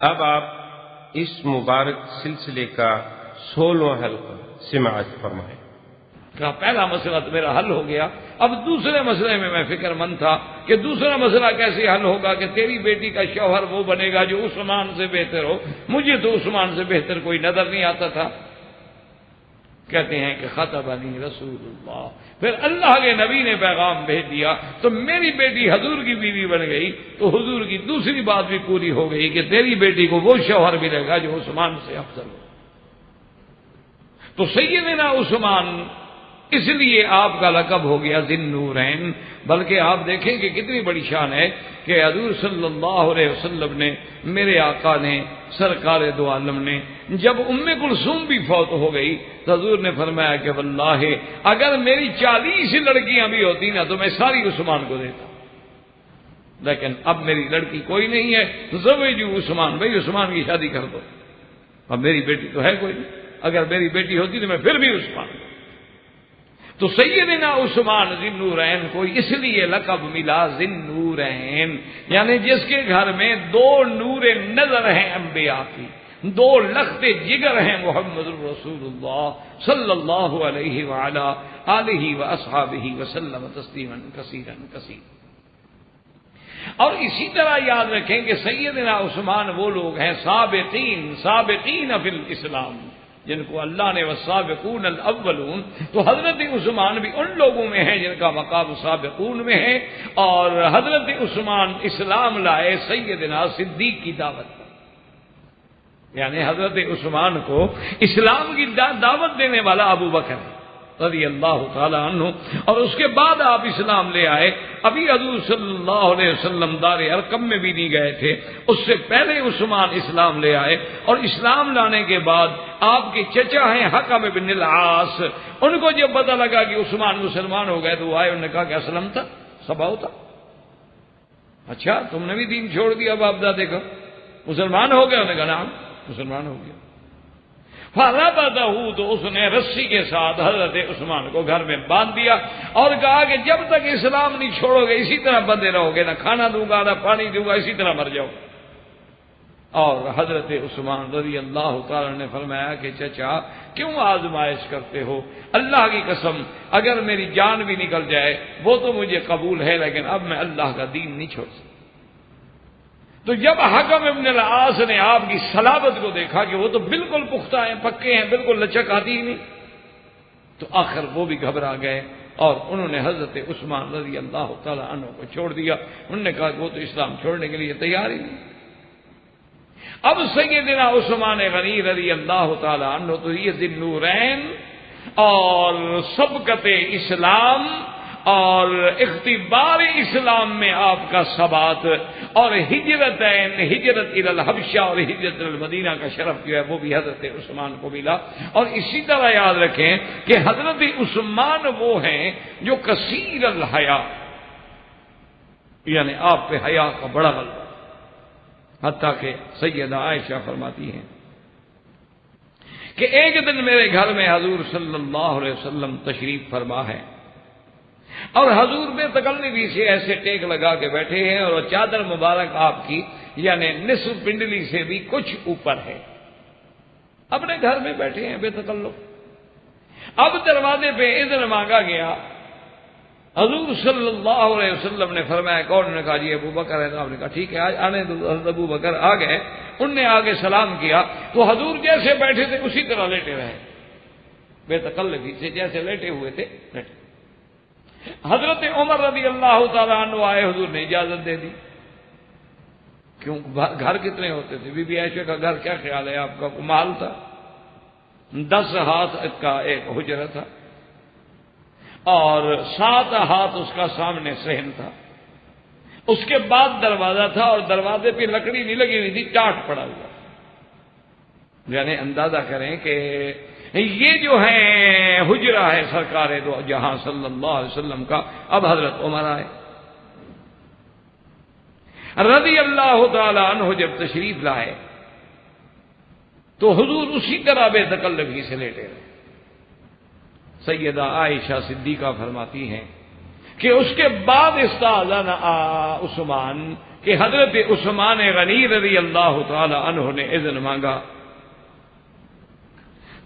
اب آپ اس مبارک سلسلے کا 16واں حلقہ سماعت فرمائیں۔ کہا پہلا مسئلہ تو میرا حل ہو گیا، اب دوسرے مسئلے میں میں فکر مند تھا کہ دوسرا مسئلہ کیسے حل ہوگا کہ تیری بیٹی کا شوہر وہ بنے گا جو عثمان سے بہتر ہو۔ مجھے تو عثمان سے بہتر کوئی نظر نہیں آتا تھا۔ کہتے ہیں کہ خطبنی رسول اللہ، پھر اللہ کے نبی نے پیغام بھیج دیا تو میری بیٹی حضور کی بیوی بن گئی، تو حضور کی دوسری بات بھی پوری ہو گئی کہ تیری بیٹی کو وہ شوہر ملے گا جو عثمان سے افضل ہو۔ تو سیدنا عثمان اس لیے آپ کا لقب ہو گیا ذی النورین۔ بلکہ آپ دیکھیں کہ کتنی بڑی شان ہے کہ حضور صلی اللہ علیہ وسلم نے، میرے آقا نے، سرکار دو عالم نے، جب ام کلثوم بھی فوت ہو گئی تو حضور نے فرمایا کہ واللہ اگر میری 40 لڑکیاں بھی ہوتی نا تو میں ساری عثمان کو دیتا، لیکن اب میری لڑکی کوئی نہیں ہے، زوجوا عثمان، بھائی عثمان کی شادی کر دو۔ اب میری بیٹی تو ہے کوئی نہیں، اگر میری بیٹی ہوتی تو میں پھر بھی عثمان۔ تو سیدنا عثمان ذی النورین کو اس لیے لقب ملا ذی النورین، یعنی جس کے گھر میں 2 نور نظر ہیں انبیاء کی، 2 لخت جگر ہیں محمد رسول اللہ صلی اللہ علیہ وعلا آلہ واصحابہ وسلم تسلیما کثیرا کثیرا۔ اور اسی طرح یاد رکھیں کہ سیدنا عثمان وہ لوگ ہیں سابقین فی الاسلام، جن کو اللہ نے والسابقون الاولون، تو حضرت عثمان بھی ان لوگوں میں ہیں جن کا مقام سابقون میں ہے، اور حضرت عثمان اسلام لائے سیدنا صدیق کی دعوت پر، یعنی حضرت عثمان کو اسلام کی دعوت دینے والا ابو بکر رضی اللہ تعالی عنہ، اور اس کے بعد آپ اسلام لے آئے۔ ابھی حضور صلی اللہ علیہ وسلم دار ارقم میں بھی نہیں گئے تھے، اس سے پہلے عثمان اسلام لے آئے، اور اسلام لانے کے بعد آپ کے چچا ہیں حکم بن العاص، ان کو جب پتہ لگا کہ عثمان مسلمان ہو گئے تو وہ آئے، انہوں نے کہا کہ اسلم تھا سبا ہوتا، اچھا تم نے بھی دین چھوڑ دیا باپ دادے کا، مسلمان ہو گئے؟ انہوں نے کہا نعم مسلمان ہو گیا۔ فربطہ، تو اس نے رسی کے ساتھ حضرت عثمان کو گھر میں باندھ دیا اور کہا کہ جب تک اسلام نہیں چھوڑو گے اسی طرح بندے رہو گے، نہ کھانا دوں گا نہ پانی دوں گا، اسی طرح مر جاؤ۔ اور حضرت عثمان رضی اللہ تعالی نے فرمایا کہ چچا کیوں آزمائش کرتے ہو؟ اللہ کی قسم اگر میری جان بھی نکل جائے وہ تو مجھے قبول ہے، لیکن اب میں اللہ کا دین نہیں چھوڑ سکتا۔ تو جب حکم ابن العاص نے آپ کی صلابت کو دیکھا کہ وہ تو بالکل پختہ ہیں، پکے ہیں، بالکل لچک آتی ہی نہیں، تو آخر وہ بھی گھبرا گئے اور انہوں نے حضرت عثمان رضی اللہ تعالی عنہ کو چھوڑ دیا۔ انہوں نے کہا کہ وہ تو اسلام چھوڑنے کے لیے تیار ہی نہیں۔ اب سیدنا عثمان غنی رضی اللہ تعالی عنہ تو یہ ذی النورین اور سبقت اسلام اور اختبار اسلام میں آپ کا ثبات، اور ہجرتین، ہجرت الی الحبشہ اور ہجرت الی المدینہ کا شرف جو ہے وہ بھی حضرت عثمان کو ملا۔ اور اسی طرح یاد رکھیں کہ حضرت عثمان وہ ہیں جو کثیر الحیا، یعنی آپ پہ حیا کا بڑا غلبہ، حتیٰ کہ سیدہ عائشہ فرماتی ہیں کہ ایک دن میرے گھر میں حضور صلی اللہ علیہ وسلم تشریف فرما ہے، اور حضور بے تکلفی سے ایسے ٹیک لگا کے بیٹھے ہیں، اور چادر مبارک آپ کی یعنی نصف پنڈلی سے بھی کچھ اوپر ہے، اپنے گھر میں بیٹھے ہیں بے تکلف۔ اب دروازے پہ اذن مانگا گیا، حضور صلی اللہ علیہ وسلم نے فرمایا کون؟ نے کہا جی ابو بکر ہے۔ آپ نے کہا ٹھیک ہے آج آنے دو۔ حضرت ابو بکر آ گئے، ان نے آگے سلام کیا تو حضور جیسے بیٹھے تھے اسی طرح لیٹے رہے، بے تکلفی سے جیسے لیٹے ہوئے تھے لیٹے۔ حضرت عمر رضی اللہ تعالیٰ عنہ آئے، حضور نے اجازت دے دی۔ کیوں؟ گھر کتنے ہوتے تھے؟ بی بی عائشہ کا گھر کیا خیال ہے آپ کا؟ کمال تھا، 10 ہاتھ کا ایک حجرہ تھا اور 7 ہاتھ اس کا سامنے صحن تھا، اس کے بعد دروازہ تھا اور دروازے پہ لکڑی نہیں لگی ہوئی تھی، ٹاٹ پڑا ہوا، یعنی اندازہ کریں کہ یہ جو ہے حجرہ ہے سرکار دو جہاں صلی اللہ علیہ وسلم کا۔ اب حضرت عمر آئے رضی اللہ تعالی عنہ، جب تشریف لائے تو حضور اسی طرح بے تکلفی سے لیٹے رہے۔ سیدہ عائشہ صدیقہ فرماتی ہیں کہ اس کے بعد استاذن عثمان کہ حضرت عثمان غنی رضی اللہ تعالی عنہ نے اذن مانگا،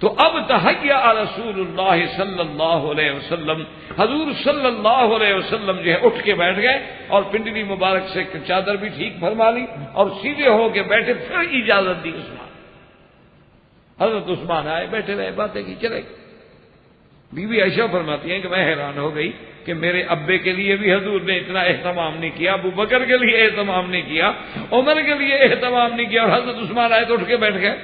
تو اب تحیّا رسول اللہ صلی اللہ علیہ وسلم، حضور صلی اللہ علیہ وسلم جو ہے اٹھ کے بیٹھ گئے اور پنڈلی مبارک سے چادر بھی ٹھیک فرما لی اور سیدھے ہو کے بیٹھے، پھر اجازت دی عثمان۔ حضرت عثمان آئے، بیٹھے رہے، باتیں کی، چلے گئے۔ بی بی عائشہ فرماتی ہیں کہ میں حیران ہو گئی کہ میرے ابے کے لیے بھی حضور نے اتنا اہتمام نہیں کیا، ابو بکر کے لیے اہتمام نہیں کیا، عمر کے لیے اہتمام نہیں کیا، اور حضرت عثمان آئے تو اٹھ کے بیٹھ گئے۔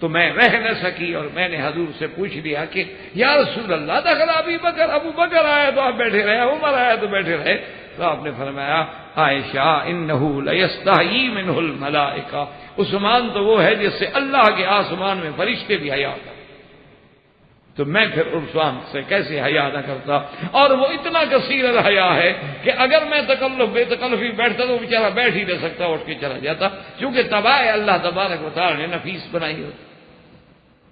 تو میں رہ نہ سکی اور میں نے حضور سے پوچھ لیا کہ یا رسول اللہ دخل ابی بکر، ابو بکر آیا تو آپ بیٹھے رہے، عمر آیا تو بیٹھے رہے۔ تو آپ نے فرمایا عائشہ انہ لیستحیی منہ الملائکہ، عثمان تو وہ ہے جس سے اللہ کے آسمان میں فرشتے بھی حیا کرتے، تو میں پھر عثمان سے کیسے حیا نہ کرتا؟ اور وہ اتنا کثیر الحیا ہے کہ اگر میں بے تکلفی بیٹھتا تو بیچارہ بیٹھ ہی نہ سکتا، اٹھ کے چلا جاتا، کیونکہ تباہ اللہ تبارک و تعالی نے نفیس بنائی ہوتی۔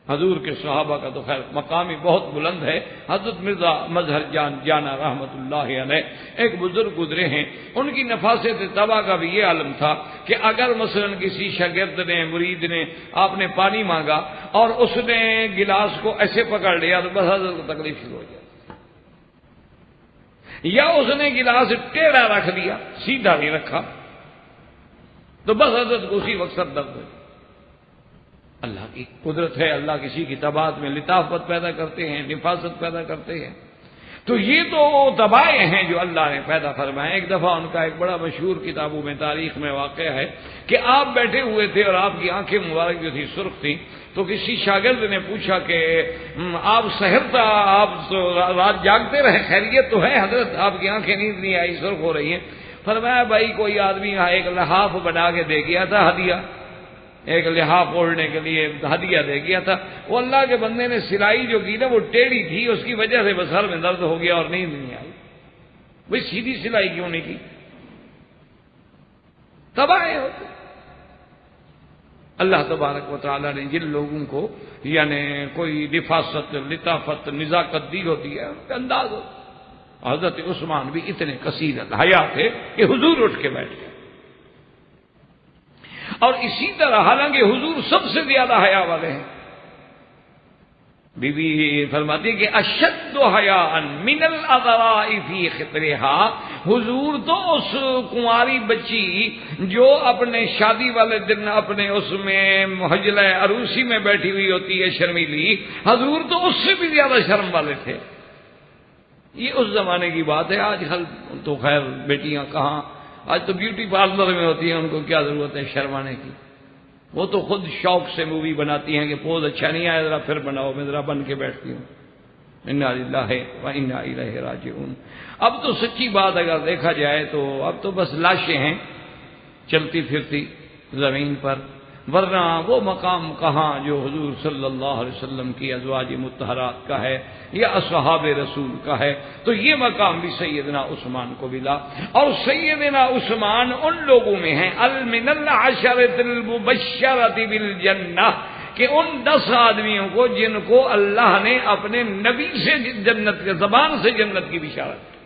حضور کے صحابہ کا تو خیر مقام ہی بہت بلند ہے۔ حضرت مرزا مظہر جان جانا رحمت اللہ علیہ ایک بزرگ گزرے ہیں، ان کی نفاست طبع کا بھی یہ عالم تھا کہ اگر مثلا کسی شاگرد نے، مرید نے، آپ نے پانی مانگا اور اس نے گلاس کو ایسے پکڑ لیا تو بس حضرت کو تکلیف شروع ہو جاتی، یا اس نے گلاس ٹیڑھا رکھ دیا، سیدھا نہیں رکھا تو بس حضرت کو اسی وقت سر درد ہو جاتا۔ اللہ کی قدرت ہے، اللہ کسی کی طباعت میں لطافت پیدا کرتے ہیں، نفاست پیدا کرتے ہیں۔ تو یہ تو طبائع ہیں جو اللہ نے پیدا فرمائے۔ ایک دفعہ ان کا ایک بڑا مشہور کتابوں میں تاریخ میں واقع ہے کہ آپ بیٹھے ہوئے تھے اور آپ کی آنکھیں مبارک جو تھی سرخ تھی، تو کسی شاگرد نے پوچھا کہ آپ سحر تھا، آپ رات جاگتے رہے، خیریت تو ہے حضرت؟ آپ کی آنکھیں نیند نہیں آئی، سرخ ہو رہی ہیں۔ فرمایا بھائی کوئی آدمی یہاں ایک لحاف بنا کے دے گیا تھا ہدیہ، ایک لحاف اوڑھنے کے لیے ہدیہ دے گیا تھا، وہ اللہ کے بندے نے سلائی جو کی نا وہ ٹیڑھی تھی، اس کی وجہ سے بس سر میں درد ہو گیا اور نیند نہیں آئی۔ بھائی سیدھی سلائی کیوں نہیں کی؟ تباہ ہوتے۔ اللہ تبارک و تعالیٰ نے جن لوگوں کو یعنی کوئی نفاست، لطافت، نزاکت دی ہوتی ہے ان کا انداز ہوتا ہے۔ حضرت عثمان بھی اتنے کثیر الحیا تھے کہ حضور اٹھ کے بیٹھ گئے، اور اسی طرح حالانکہ حضور سب سے زیادہ حیا والے ہیں۔ بی بی فرماتی کہ اشد حیاء من العذراء فی خطرہا، حضور تو اس کنواری بچی جو اپنے شادی والے دن اپنے اس میں حجلہ عروسی میں بیٹھی ہوئی ہوتی ہے شرمیلی، حضور تو اس سے بھی زیادہ شرم والے تھے۔ یہ اس زمانے کی بات ہے، آج کل تو خیر بیٹیاں کہاں، آج تو بیوٹی پارلر میں ہوتی ہیں، ان کو کیا ضرورت ہے شرمانے کی؟ وہ تو خود شوق سے مووی بناتی ہیں کہ پوز اچھا نہیں آیا ذرا پھر بناؤ، میں ذرا بن کے بیٹھتی ہوں۔ انا للہ و انا الیہ راجعون۔ اب تو سچی بات اگر دیکھا جائے تو اب تو بس لاشیں ہیں چلتی پھرتی زمین پر، ورنہ وہ مقام کہاں جو حضور صلی اللہ علیہ وسلم کی ازواج مطہرات کا ہے یا اصحاب رسول کا ہے۔ تو یہ مقام بھی سیدنا عثمان کو ملا، اور سیدنا عثمان ان لوگوں میں ہیں من العشرۃ المبشرۃ بالجنہ، کہ ان 10 آدمیوں کو جن کو اللہ نے اپنے نبی سے جنت کے زبان سے جنت کی بشارت کی۔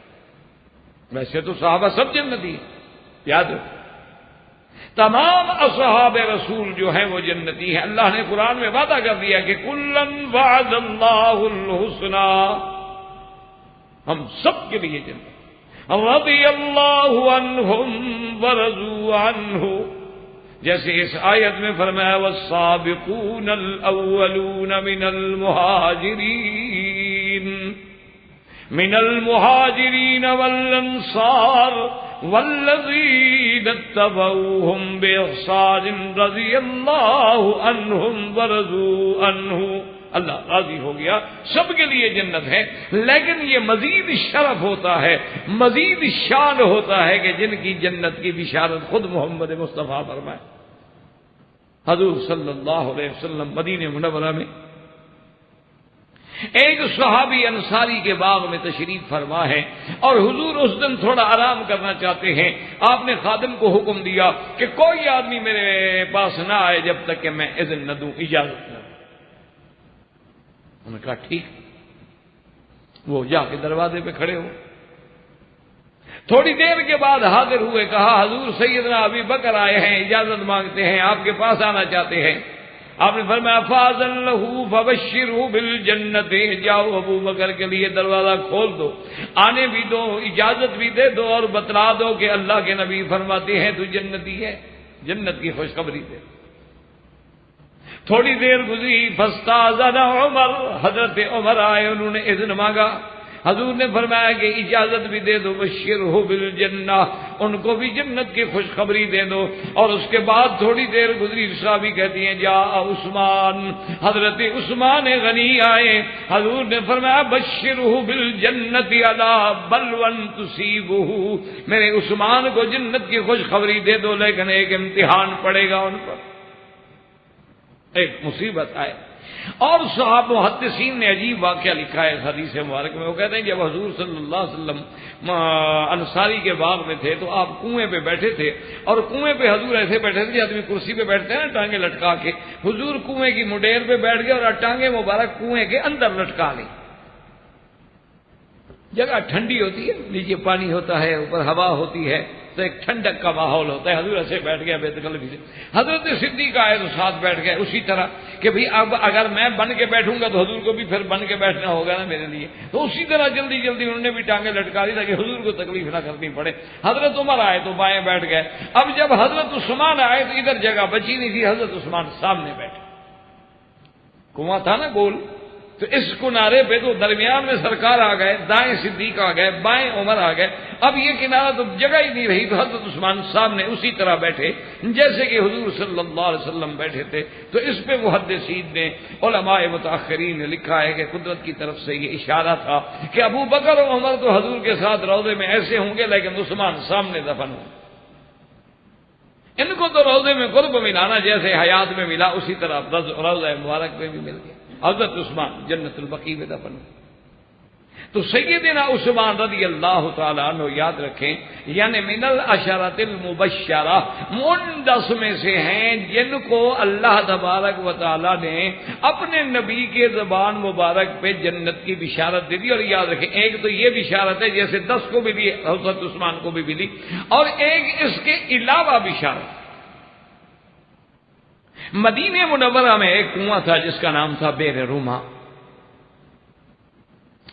ویسے تو صحابہ سب جنتی ہیں، یاد رکھو، تمام اصحاب رسول جو ہیں وہ جنتی ہیں۔ اللہ نے قرآن میں وعدہ کر دیا کہ کلن وعد اللہ الحسنی، ہم سب کے لیے جنت، رضی اللہ عنہم ورضوا عنہ، جیسے اس آیت میں فرمایا والسابقون الاولون من المہاجرین والانصار والذین اتبعوہم بإحسان رضی اللہ عنہم ورضوا عنہ، اللہ راضی ہو گیا، سب کے لیے جنت ہے، لیکن یہ مزید شرف ہوتا ہے، مزید شان ہوتا ہے کہ جن کی جنت کی بشارت خود محمد مصطفیٰ فرمائے۔ حضور صلی اللہ علیہ وسلم مدینہ منورہ میں ایک صحابی انصاری کے باغ میں تشریف فرما ہے، اور حضور اس دن تھوڑا آرام کرنا چاہتے ہیں۔ آپ نے خادم کو حکم دیا کہ کوئی آدمی میرے پاس نہ آئے جب تک کہ میں اذن نہ دوں، اجازت نہ دوں۔ انہوں نے کہا ٹھیک۔ وہ جا کے دروازے پہ کھڑے ہو، تھوڑی دیر کے بعد حاضر ہوئے، کہا حضور سیدنا ابی بکر آئے ہیں، اجازت مانگتے ہیں، آپ کے پاس آنا چاہتے ہیں۔ آپ نے فرمایا فاذن لہ فبشرہ بالجنت، جاؤ ابو بکر کے لیے دروازہ کھول دو، آنے بھی دو، اجازت بھی دے دو، اور بتلا دو کہ اللہ کے نبی فرماتے ہیں تو جنتی ہے، جنت کی خوشخبری دے۔ تھوڑی دیر گزری، فاستاذن عمر، حضرت عمر آئے، انہوں نے اذن مانگا، حضور نے فرمایا کہ اجازت بھی دے دو، بشرہ بالجنہ، ان کو بھی جنت کی خوشخبری دے دو۔ اور اس کے بعد تھوڑی دیر گزری، صحابی کہتی ہیں جا عثمان، حضرت عثمان غنی آئے، حضور نے فرمایا بشرہ بالجنت علی بلوى تصیبہ، میرے عثمان کو جنت کی خوشخبری دے دو، لیکن ایک امتحان پڑے گا ان پر، ایک مصیبت آئے۔ اور صحابہ محدثین نے عجیب واقعہ لکھا ہے حدیث مبارک میں، وہ کہتے ہیں جب حضور صلی اللہ علیہ وسلم انصاری کے باغ میں تھے تو آپ کنویں پہ بیٹھے تھے، اور کنویں پہ حضور ایسے بیٹھے تھے، آدمی کرسی پہ بیٹھتے ہیں نا ٹانگیں لٹکا کے، حضور کنویں کی مڈیر پہ بیٹھ گئے اور ٹانگیں مبارک کنویں کے اندر لٹکا لی۔ جگہ ٹھنڈی ہوتی ہے، نیچے پانی ہوتا ہے، اوپر ہوا ہوتی ہے، تو ایک ٹھنڈک کا ماحول ہوتا ہے۔ حضور ایسے بیٹھ گیا بے تکلفی سے، حضرت صدیق آئے تو ساتھ بیٹھ گئے اسی طرح کہ بھئی اب اگر میں بن کے بیٹھوں گا تو حضور کو بھی پھر بن کے بیٹھنا ہوگا نا میرے لیے، تو اسی طرح جلدی جلدی انہوں نے بھی ٹانگیں لٹکا دی تاکہ حضور کو تکلیف نہ کرنی پڑے۔ حضرت عمر آئے تو بائیں بیٹھ گئے، اب جب حضرت عثمان آئے تو ادھر جگہ بچی نہیں تھی، حضرت عثمان سامنے بیٹھے، کنواں تھا نا گول، تو اس کنارے پہ تو درمیان میں سرکار آ گئے، دائیں صدیق آ گئے، بائیں عمر آ گئے، اب یہ کنارہ تو جگہ ہی نہیں رہی، تو حضرت عثمان سامنے اسی طرح بیٹھے جیسے کہ حضور صلی اللہ علیہ وسلم بیٹھے تھے۔ تو اس پہ محدثین نے، علماء متاخرین نے لکھا ہے کہ قدرت کی طرف سے یہ اشارہ تھا کہ ابو بکر و عمر تو حضور کے ساتھ روضے میں ایسے ہوں گے، لیکن عثمان سامنے دفن ہوں، ان کو تو روضے میں قرب ملانا جیسے حیات میں ملا، اسی طرح روضہ مبارک میں بھی مل گیا۔ حضرت عثمان جنت البقیع میں دفن ہوئے۔ تو سیدنا عثمان رضی اللہ تعالیٰ عنہ یاد رکھیں، یعنی من العشرۃ المبشرہ، ان 10 میں سے ہیں جن کو اللہ تبارک و تعالیٰ نے اپنے نبی کے زبان مبارک پہ جنت کی بشارت دے دی۔ اور یاد رکھیں، ایک تو یہ بشارت ہے جیسے 10 کو ملی، حضرت عثمان کو بھی ملی، اور ایک اس کے علاوہ بشارت۔ مدینہ منورہ میں ایک کنواں تھا جس کا نام تھا بئر روما،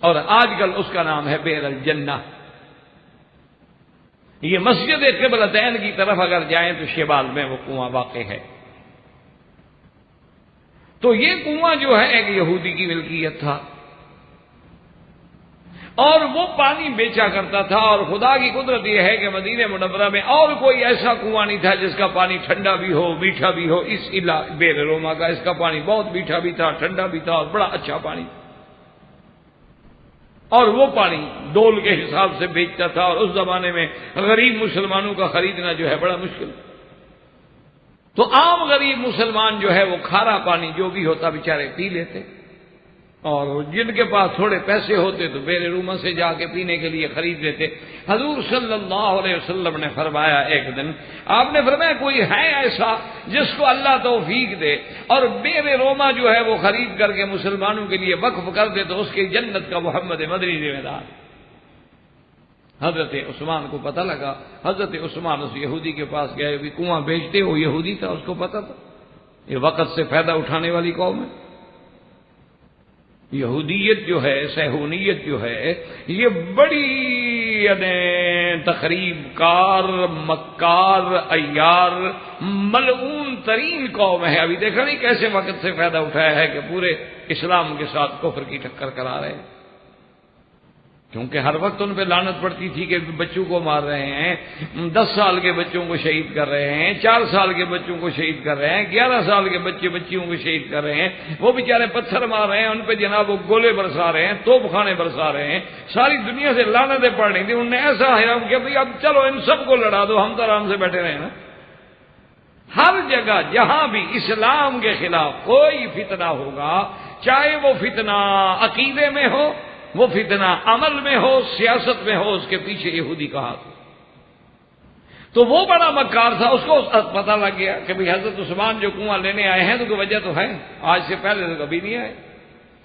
اور آج کل اس کا نام ہے بئر الجنہ۔ یہ مسجد قبلتین کی طرف اگر جائیں تو شمال میں وہ کنواں واقع ہے۔ تو یہ کنواں جو ہے ایک یہودی کی ملکیت تھا، اور وہ پانی بیچا کرتا تھا، اور خدا کی قدرت یہ ہے کہ مدینہ منورہ میں اور کوئی ایسا کنواں نہیں تھا جس کا پانی ٹھنڈا بھی ہو میٹھا بھی ہو۔ اس بئر روما کا اس کا پانی بہت میٹھا بھی تھا، ٹھنڈا بھی تھا، اور بڑا اچھا پانی، اور وہ پانی ڈول کے حساب سے بیچتا تھا، اور اس زمانے میں غریب مسلمانوں کا خریدنا جو ہے بڑا مشکل، تو عام غریب مسلمان جو ہے وہ کھارا پانی جو بھی ہوتا بیچارے پی لیتے، اور جن کے پاس تھوڑے پیسے ہوتے تو بئر روما سے جا کے پینے کے لیے خرید لیتے۔ حضور صلی اللہ علیہ وسلم نے فرمایا، ایک دن آپ نے فرمایا کوئی ہے ایسا جس کو اللہ توفیق دے اور بئر روما جو ہے وہ خرید کر کے مسلمانوں کے لیے وقف کر دے تو اس کی جنت کا محمد مدنی ذمہ دار۔ حضرت عثمان کو پتہ لگا، حضرت عثمان اس یہودی کے پاس گئے، بھی کنواں بیچتے، وہ یہودی تھا، اس کو پتہ تھا یہ وقت سے فائدہ اٹھانے والی قوم ہے۔ یہودیت جو ہے، صہیونیت جو ہے، یہ بڑی تخریب کار، مکار، عیار، ملعون ترین قوم ہے۔ ابھی دیکھا نہیں کیسے وقت سے فائدہ اٹھایا ہے کہ پورے اسلام کے ساتھ کفر کی ٹکر کرا رہے ہیں، کیونکہ ہر وقت ان پہ لعنت پڑتی تھی کہ بچوں کو مار رہے ہیں، 10 سال کے بچوں کو شہید کر رہے ہیں، 4 سال کے بچوں کو شہید کر رہے ہیں، 11 سال کے بچیوں کو شہید کر رہے ہیں، وہ بیچارے پتھر مار رہے ہیں، ان پہ جناب وہ گولے برسا رہے ہیں، توپ خانے برسا رہے ہیں، ساری دنیا سے لعنتیں پڑ رہی تھیں۔ انہوں نے ایسا حرام کیا بھائی اب چلو ان سب کو لڑا دو، ہم تو آرام سے بیٹھے رہے نا۔ ہر جگہ جہاں بھی اسلام کے خلاف کوئی فتنہ ہوگا، چاہے وہ فتنہ عقیدے میں ہو، وہ فتنہ عمل میں ہو، سیاست میں ہو، اس کے پیچھے یہودی کا ہاتھ ہو۔ تو وہ بڑا مکار تھا، اس کو پتہ لگ گیا کہ بھئی حضرت عثمان جو کنواں لینے آئے ہیں تو کوئی وجہ تو ہے، آج سے پہلے تو کبھی نہیں آئے۔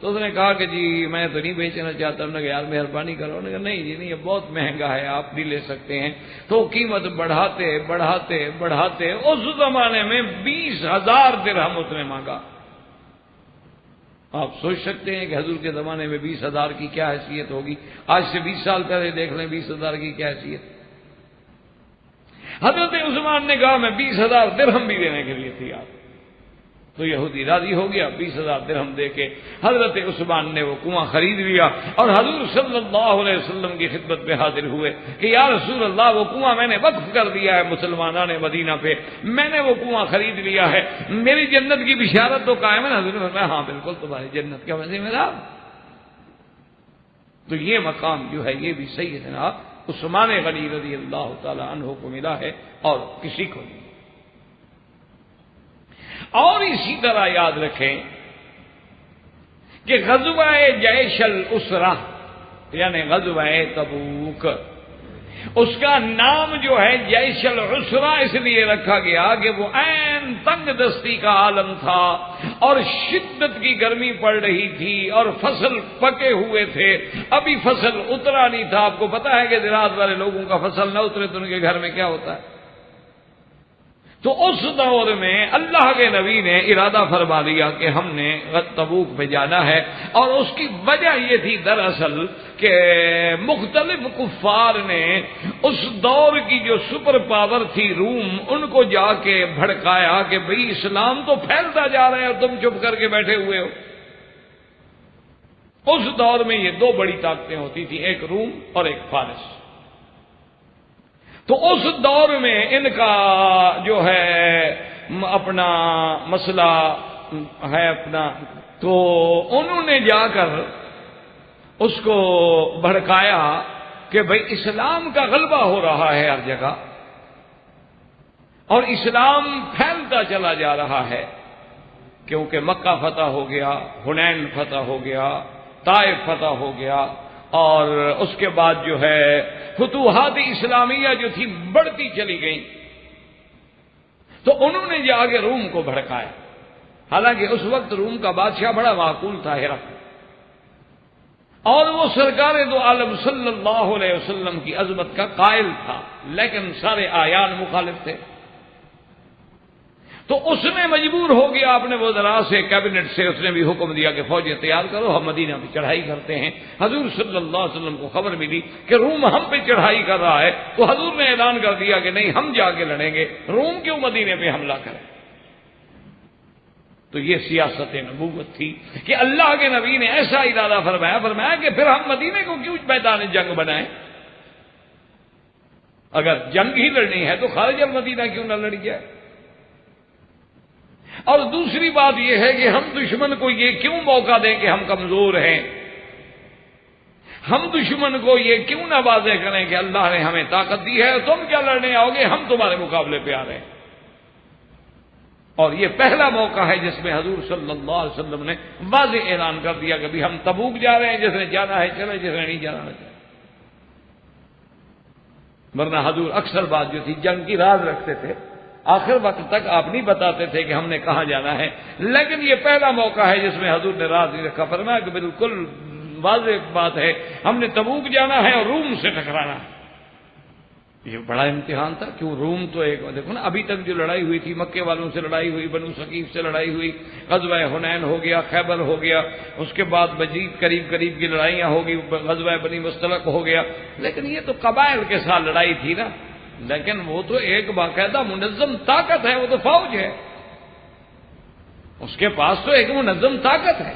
تو تو اس نے کہا کہ جی میں تو نہیں بیچنا چاہتا. انہوں نے کہا یار مہربانی کرو. انہوں نے کہا نہیں جی نہیں، یہ بہت مہنگا ہے، آپ نہیں لے سکتے ہیں. تو قیمت بڑھاتے بڑھاتے بڑھاتے اس زمانے میں 20,000 درہم اس نے مانگا. آپ سوچ سکتے ہیں کہ حضور کے زمانے میں 20,000 کی کیا حیثیت ہوگی. آج سے 20 سال پہلے دیکھ لیں 20,000 کی کیا حیثیت. حضرت عثمان نے کہا میں 20,000 درہم بھی دینے کے لیے تیار. تو یہودی راضی ہو گیا. 20,000 درہم دے کے حضرت عثمان نے وہ کنواں خرید لیا اور حضور صلی اللہ علیہ وسلم کی خدمت میں حاضر ہوئے کہ یا رسول اللہ وہ کنواں میں نے وقف کر دیا ہے مسلمانوں نے مدینہ پہ، میں نے وہ کنواں خرید لیا ہے، میری جنت کی بشارت تو قائم ہے. حضور نے فرمایا ہاں بالکل تمہاری جنت کا وجہ میرا. تو یہ مقام جو ہے یہ بھی سیدنا عثمان غنی رضی اللہ تعالی عنہ کو ملا ہے اور کسی کو نہیں. اور اسی طرح یاد رکھیں کہ غزوہ جیش الاسرہ یعنی غزوہ تبوک، اس کا نام جو ہے جیش العسرہ اس لیے رکھا گیا کہ وہ عین تنگ دستی کا عالم تھا اور شدت کی گرمی پڑ رہی تھی اور فصل پکے ہوئے تھے، ابھی فصل اترا نہیں تھا. آپ کو پتا ہے کہ دیہات والے لوگوں کا فصل نہ اترے تو ان کے گھر میں کیا ہوتا ہے. تو اس دور میں اللہ کے نبی نے ارادہ فرما لیا کہ ہم نے تبوک پہ جانا ہے. اور اس کی وجہ یہ تھی دراصل کہ مختلف کفار نے اس دور کی جو سپر پاور تھی روم، ان کو جا کے بھڑکایا کہ بھئی اسلام تو پھیلتا جا رہا ہے اور تم چپ کر کے بیٹھے ہوئے ہو. اس دور میں یہ دو بڑی طاقتیں ہوتی تھیں، ایک روم اور ایک فارس. تو اس دور میں ان کا جو ہے اپنا مسئلہ ہے اپنا، تو انہوں نے جا کر اس کو بھڑکایا کہ بھئی اسلام کا غلبہ ہو رہا ہے ہر جگہ اور اسلام پھیلتا چلا جا رہا ہے، کیونکہ مکہ فتح ہو گیا، حنین فتح ہو گیا، طائف فتح ہو گیا اور اس کے بعد جو ہے فتوحات اسلامیہ جو تھی بڑھتی چلی گئیں. تو انہوں نے جا کے روم کو بھڑکایا. حالانکہ اس وقت روم کا بادشاہ بڑا معقول تھا ہرقل، اور وہ سرکار دو عالم صلی اللہ علیہ وسلم کی عظمت کا قائل تھا، لیکن سارے آیان مخالف تھے. تو اس نے مجبور ہو گیا اپنے وزراء سے، کیبنٹ سے اس نے بھی حکم دیا کہ فوجیں تیار کرو، ہم مدینہ پہ چڑھائی کرتے ہیں. حضور صلی اللہ علیہ وسلم کو خبر ملی کہ روم ہم پہ چڑھائی کر رہا ہے، تو حضور نے اعلان کر دیا کہ نہیں ہم جا کے لڑیں گے، روم کیوں مدینے پہ حملہ کریں. تو یہ سیاست نبوت تھی کہ اللہ کے نبی نے ایسا ارادہ فرمایا کہ پھر ہم مدینے کو کیوں میدان جنگ بنائیں. اگر جنگ ہی لڑنی ہے تو خارج المدینہ کیوں نہ لڑی جائے. اور دوسری بات یہ ہے کہ ہم دشمن کو یہ کیوں موقع دیں کہ ہم کمزور ہیں، ہم دشمن کو یہ کیوں نہ واضح کریں کہ اللہ نے ہمیں طاقت دی ہے، تم کیا لڑنے آؤ گے، ہم تمہارے مقابلے پہ آ رہے ہیں. اور یہ پہلا موقع ہے جس میں حضور صلی اللہ علیہ وسلم نے واضح اعلان کر دیا کہ ہم تبوک جا رہے ہیں، جس نے جانا ہے چلے، جس نے نہیں جانا ہے چلے. ورنہ حضور اکثر بات جو تھی جنگ کی راز رکھتے تھے، آخر وقت تک آپ نہیں بتاتے تھے کہ ہم نے کہاں جانا ہے. لیکن یہ پہلا موقع ہے جس میں حضور نے راز نہیں رکھا. فرمایا کہ بالکل واضح بات ہے ہم نے تبوک جانا ہے اور روم سے ٹکرانا ہے. یہ بڑا امتحان تھا. کیوں روم تو ایک دیکھو نا، ابھی تک جو لڑائی ہوئی تھی، مکے والوں سے لڑائی ہوئی، بنو ثقیف سے لڑائی ہوئی، غزوہ حنین ہو گیا، خیبر ہو گیا، اس کے بعد مزید قریب کی لڑائیاں ہوگی، غزوہ بنی مستلق ہو گیا. لیکن یہ تو قبائل کے ساتھ لڑائی تھی نا. لیکن وہ تو ایک باقاعدہ منظم طاقت ہے، وہ تو فوج ہے، اس کے پاس تو ایک منظم طاقت ہے.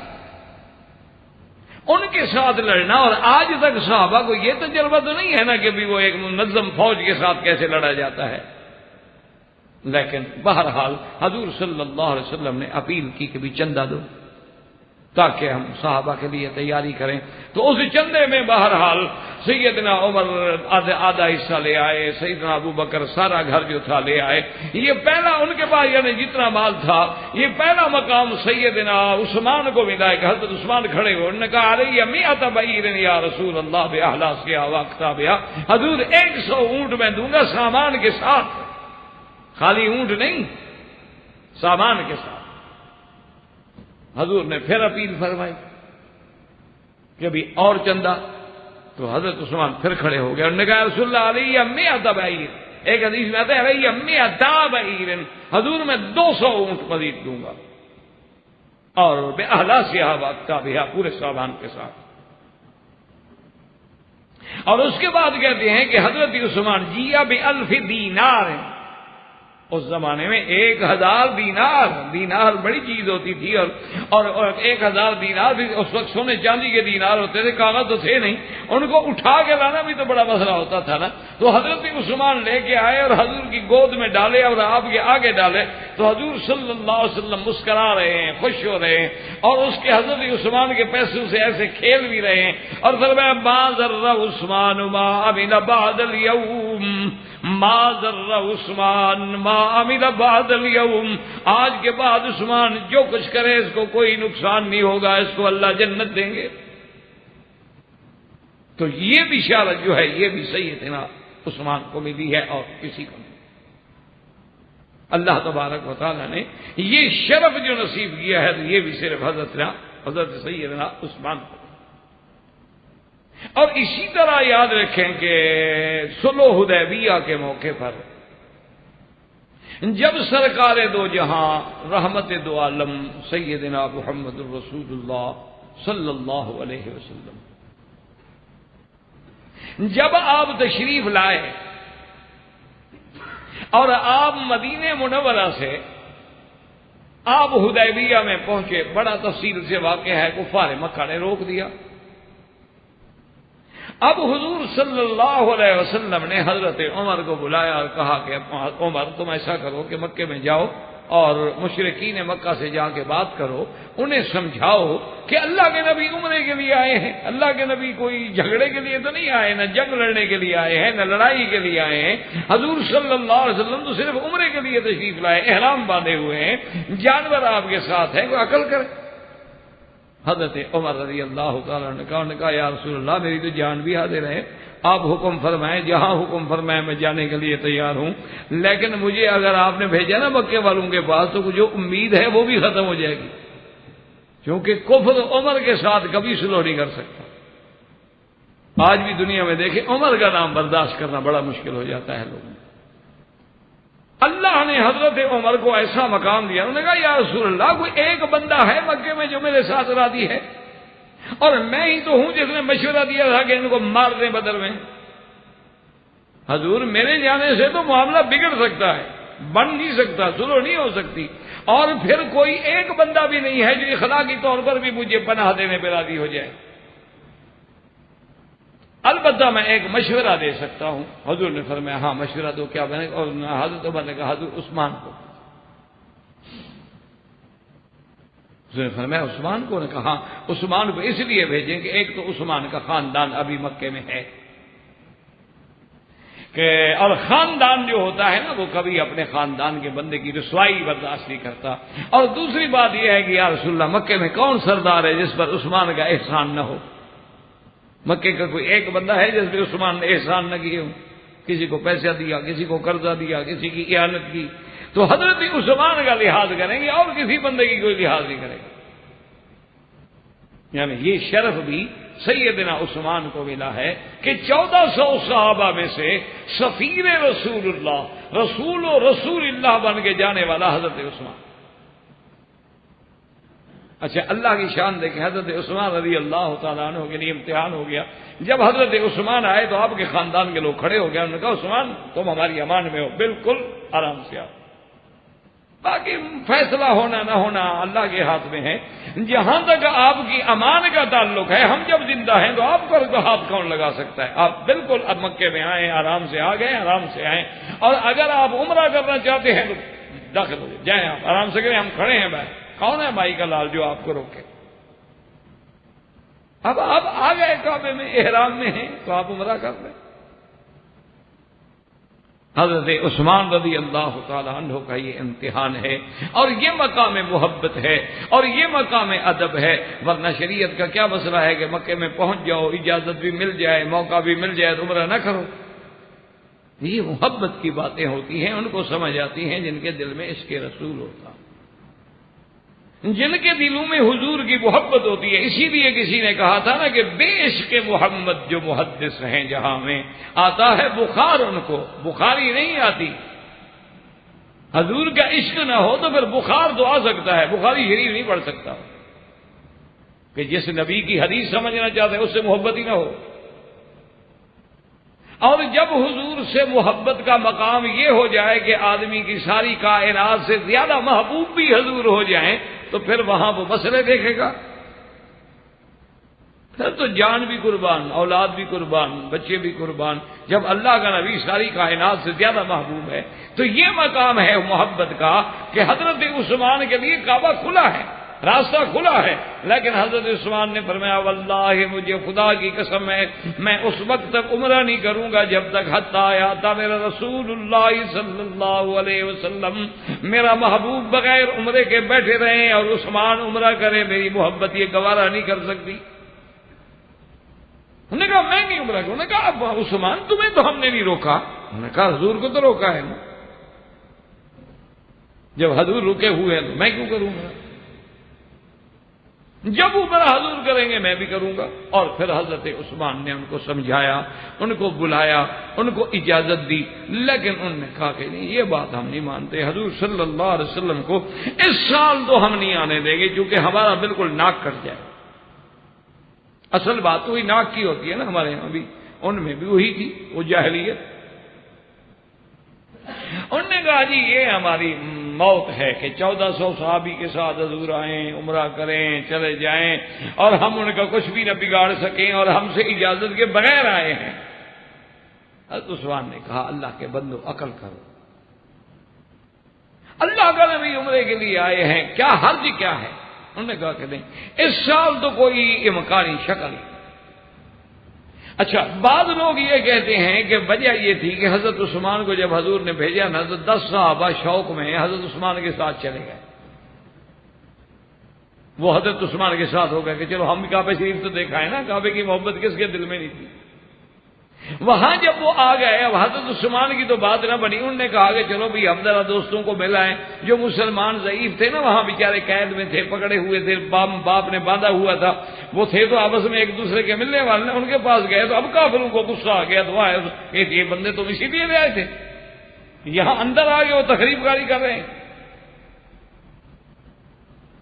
ان کے ساتھ لڑنا، اور آج تک صحابہ کو یہ تجربہ تو نہیں ہے نا کہ بھی وہ ایک منظم فوج کے ساتھ کیسے لڑا جاتا ہے. لیکن بہرحال حضور صلی اللہ علیہ وسلم نے اپیل کی کہ بھی چندہ دو تاکہ ہم صحابہ کے لیے تیاری کریں. تو اس چندے میں بہرحال سیدنا عمر آدھا حصہ لے آئے، سیدنا ابو بکر سارا گھر جو تھا لے آئے. یہ پہلا ان کے پاس یعنی جتنا مال تھا، یہ پہلا مقام سیدنا عثمان کو ملا ہے کہ حضرت عثمان کھڑے ہوئے. انہوں نے کہا علیہ میۃ بعیر یا رسول اللہ باحلاسها واکتابها، حضور 100 اونٹ میں دوں گا سامان کے ساتھ، خالی اونٹ نہیں، سامان کے ساتھ. حضور نے پھر اپیل فرمائی کہ ابھی اور چندہ. تو حضرت عثمان پھر کھڑے ہو گئے. انہوں نے کہا رسول اللہ علیہ مئۃ بعیر. ایک حدیث میں آتا ہے علیہ مئۃ بعیر، حضور میں 200 اونٹ مزید دوں گا، اور باہلاسها واکتابها، پورے سامان کے ساتھ. اور اس کے بعد کہتے ہیں کہ حضرت عثمان جیا بألف دینار. اس زمانے میں 1000 دینار، دینار بڑی چیز ہوتی تھی، اور 1000 دینار بھی اس وقت سونے چاندی کے دینار ہوتے تھے، کاغذ تو تھے نہیں، ان کو اٹھا کے لانا بھی تو بڑا مسئلہ ہوتا تھا نا. تو حضرت عثمان لے کے آئے اور حضور کی گود میں ڈالے اور آپ کے آگے ڈالے. تو حضور صلی اللہ علیہ وسلم مسکرا رہے ہیں، خوش ہو رہے ہیں، اور اس کے حضرت عثمان کے پیسوں سے ایسے کھیل بھی رہے ہیں. اور فرمایا ما ضر عثمان ما عمل بعد اليوم، ما ضر عثمان ما عمل بعد اليوم. آج کے بعد عثمان جو کچھ کرے اس کو کوئی نقصان نہیں ہوگا، اس کو اللہ جنت دیں گے. تو یہ بشارت جو ہے یہ بھی سیدنا عثمان کو ملی ہے اور کسی کو نہیں. اللہ تبارک و تعالیٰ نے یہ شرف جو نصیب کیا ہے تو یہ بھی صرف حضرت سیدنا عثمان کو. اور اسی طرح یاد رکھیں کہ صلح حدیبیہ کے موقع پر جب سرکار دو جہاں رحمت دو عالم سیدنا محمد الرسول اللہ صلی اللہ علیہ وسلم جب آپ تشریف لائے اور آپ مدینہ منورہ سے آپ حدیبیہ میں پہنچے، بڑا تفصیل سے واقعہ ہے، کفار مکہ نے روک دیا. اب حضور صلی اللہ علیہ وسلم نے حضرت عمر کو بلایا اور کہا کہ عمر تم ایسا کرو کہ مکے میں جاؤ اور مشرکین مکہ سے جا کے بات کرو، انہیں سمجھاؤ کہ اللہ کے نبی عمرے کے لیے آئے ہیں، اللہ کے نبی کوئی جھگڑے کے لیے تو نہیں آئے، نہ جنگ لڑنے کے لیے آئے ہیں، نہ لڑائی کے لیے آئے ہیں. حضور صلی اللہ علیہ وسلم تو صرف عمرے کے لیے تشریف لائے، احرام باندھے ہوئے ہیں، جانور آپ کے ساتھ ہیں، کوئی عقل کرے. حضرت عمر رضی اللہ تعالیٰ نے کہا یا رسول اللہ میری تو جان بھی حاضر ہے، آپ حکم فرمائیں، جہاں حکم فرمائیں میں جانے کے لیے تیار ہوں، لیکن مجھے اگر آپ نے بھیجا نا مکے والوں کے پاس تو جو امید ہے وہ بھی ختم ہو جائے گی، کیونکہ کفر عمر کے ساتھ کبھی صلح نہیں کر سکتا. آج بھی دنیا میں دیکھیں عمر کا نام برداشت کرنا بڑا مشکل ہو جاتا ہے لوگوں. اللہ نے حضرت عمر کو ایسا مقام دیا، انہوں نے کہا یا رسول اللہ کوئی ایک بندہ ہے مکے میں جو میرے ساتھ راضی ہے، اور میں ہی تو ہوں جس نے مشورہ دیا تھا کہ ان کو مار دیں بدر میں. حضور میرے جانے سے تو معاملہ بگڑ سکتا ہے، بن نہیں سکتا، صلح نہیں ہو سکتی، اور پھر کوئی ایک بندہ بھی نہیں ہے جو اخلاقی طور پر بھی مجھے پناہ دینے پہ راضی ہو جائے. البتہ میں ایک مشورہ دے سکتا ہوں. حضور نے فرمایا ہاں مشورہ دو، کیا بنے؟ اور حضرت عمر نے کہا حضور عثمان کو. حضور نے فرمایا عثمان کو؟ نے کہا عثمان کو اس لیے بھیجیں کہ ایک تو عثمان کا خاندان ابھی مکے میں ہے کہ، اور خاندان جو ہوتا ہے نا وہ کبھی اپنے خاندان کے بندے کی رسوائی برداشت نہیں کرتا. اور دوسری بات یہ ہے کہ یا رسول اللہ مکے میں کون سردار ہے جس پر عثمان کا احسان نہ ہو؟ مکے کا کوئی ایک بندہ ہے جس پہ عثمان نے احسان نہ کیے ہوں؟ کسی کو پیسہ دیا، کسی کو قرضہ دیا، کسی کی اعانت کی، تو حضرت عثمان کا لحاظ کریں گے اور کسی بندے کی کوئی لحاظ نہیں کرے گا. یعنی یہ شرف بھی سیدنا عثمان کو ملا ہے کہ 1400 صحابہ میں سے سفیر رسول اللہ، رسول اللہ بن کے جانے والا حضرت عثمان. اچھا اللہ کی شان دیکھیں، حضرت عثمان رضی اللہ تعالیٰ عنہ کے لیے امتحان ہو گیا. جب حضرت عثمان آئے تو آپ کے خاندان کے لوگ کھڑے ہو گئے، انہوں نے کہا عثمان تم ہماری امان میں ہو، بالکل آرام سے آؤ، باقی فیصلہ ہونا نہ ہونا اللہ کے ہاتھ میں ہے. جہاں تک آپ کی امان کا تعلق ہے، ہم جب زندہ ہیں تو آپ پر تو ہاتھ کون لگا سکتا ہے؟ آپ بالکل اب مکے میں آئے، آرام سے آ گئے، آرام سے آئیں، اور اگر آپ عمرہ کرنا چاہتے ہیں تو داخل ہو جائیں، آپ آرام سے کریں، ہم کھڑے ہیں بھائی. کون ہے بھائی کا لال جو آپ کو روکے؟ اب آپ آ گئے کعبے میں، احرام میں ہیں تو آپ عمرہ کر لیں. حضرت عثمان رضی اللہ تعالی عنہ کا یہ امتحان ہے، اور یہ مقام محبت ہے، اور یہ مقام ادب ہے. ورنہ شریعت کا کیا مسئلہ ہے کہ مکے میں پہنچ جاؤ، اجازت بھی مل جائے، موقع بھی مل جائے تو عمرہ نہ کرو. یہ محبت کی باتیں ہوتی ہیں، ان کو سمجھ آتی ہیں جن کے دل میں عشق رسول ہوتا. جن کے دلوں میں حضور کی محبت ہوتی ہے. اسی لیے کسی نے کہا تھا نا کہ بے عشق محمد جو محدث ہیں جہاں میں آتا ہے بخار ان کو، بخاری نہیں آتی. حضور کا عشق نہ ہو تو پھر بخار تو آ سکتا ہے، بخاری شریف نہیں پڑھ سکتا. کہ جس نبی کی حدیث سمجھنا چاہتے ہیں اس سے محبت ہی نہ ہو. اور جب حضور سے محبت کا مقام یہ ہو جائے کہ آدمی کی ساری کائنات سے زیادہ محبوب بھی حضور ہو جائیں تو پھر وہاں وہ مسئلے دیکھے گا. پھر تو جان بھی قربان، اولاد بھی قربان، بچے بھی قربان. جب اللہ کا نبی ساری کائنات سے زیادہ محبوب ہے تو یہ مقام ہے محبت کا کہ حضرت عثمان کے لیے کعبہ کھلا ہے، راستہ کھلا ہے. لیکن حضرت عثمان نے فرمایا واللہ مجھے خدا کی قسم ہے میں اس وقت تک عمرہ نہیں کروں گا جب تک حتی آتا میرا رسول اللہ صلی اللہ علیہ وسلم، میرا محبوب بغیر عمرے کے بیٹھے رہیں اور عثمان عمرہ کرے. میری محبت یہ گوارا نہیں کر سکتی. انہوں نے کہا میں نہیں عمرہ کروں. انہوں نے کہا اب عثمان تمہیں تو ہم نے نہیں روکا. انہوں نے کہا حضور کو تو روکا ہے نا. جب حضور رکے ہوئے ہیں تو میں کیوں کروں گا؟ جب عمرہ حضور کریں گے میں بھی کروں گا. اور پھر حضرت عثمان نے ان کو سمجھایا، ان کو بلایا، ان کو اجازت دی. لیکن انہوں نے کہا کہ نہیں یہ بات ہم نہیں مانتے. حضور صلی اللہ علیہ وسلم کو اس سال تو ہم نہیں آنے دیں گے کیونکہ ہمارا بالکل ناک کٹ جائے. اصل بات تو وہی ناک کی ہوتی ہے نا، ہمارے یہاں بھی، ان میں بھی وہی تھی وہ جاہلیت. انہوں نے کہا جی یہ ہماری موت ہے کہ 1400 صحابی کے ساتھ حضور آئیں، عمرہ کریں، چلے جائیں اور ہم ان کا کچھ بھی نہ بگاڑ سکیں اور ہم سے اجازت کے بغیر آئے ہیں. حضرت عثمان نے کہا اللہ کے بندو عقل کرو، اللہ کا نبی عمرے کے لیے آئے ہیں، کیا حرج کیا ہے؟ انہوں نے کہا کہ نہیں اس سال تو کوئی امکانی شکل. اچھا بعض لوگ یہ کہتے ہیں کہ وجہ یہ تھی کہ حضرت عثمان کو جب حضور نے بھیجا نا تو 10 صحابہ شوق میں حضرت عثمان کے ساتھ چلے گئے. وہ حضرت عثمان کے ساتھ ہو گئے کہ چلو ہم کعبہ شریف تو دیکھا ہے نا، کعبے کی محبت کس کے دل میں نہیں تھی. وہاں جب وہ آ گئے اب حضرت عثمان کی تو بات نہ بنی. انہوں نے کہا کہ چلو بھی ہم ذرا دوستوں کو ملائیں. جو مسلمان ضعیف تھے نا وہاں بیچارے قید میں تھے، پکڑے ہوئے تھے، باپ نے باندھا ہوا تھا، وہ تھے تو آپس میں ایک دوسرے کے ملنے والے، ان کے پاس گئے تو اب کافروں کو غصہ آ گیا. تو یہ بندے تو اسی لیے آئے تھے، یہاں اندر آ گئے وہ تقریب کاری کر رہے ہیں.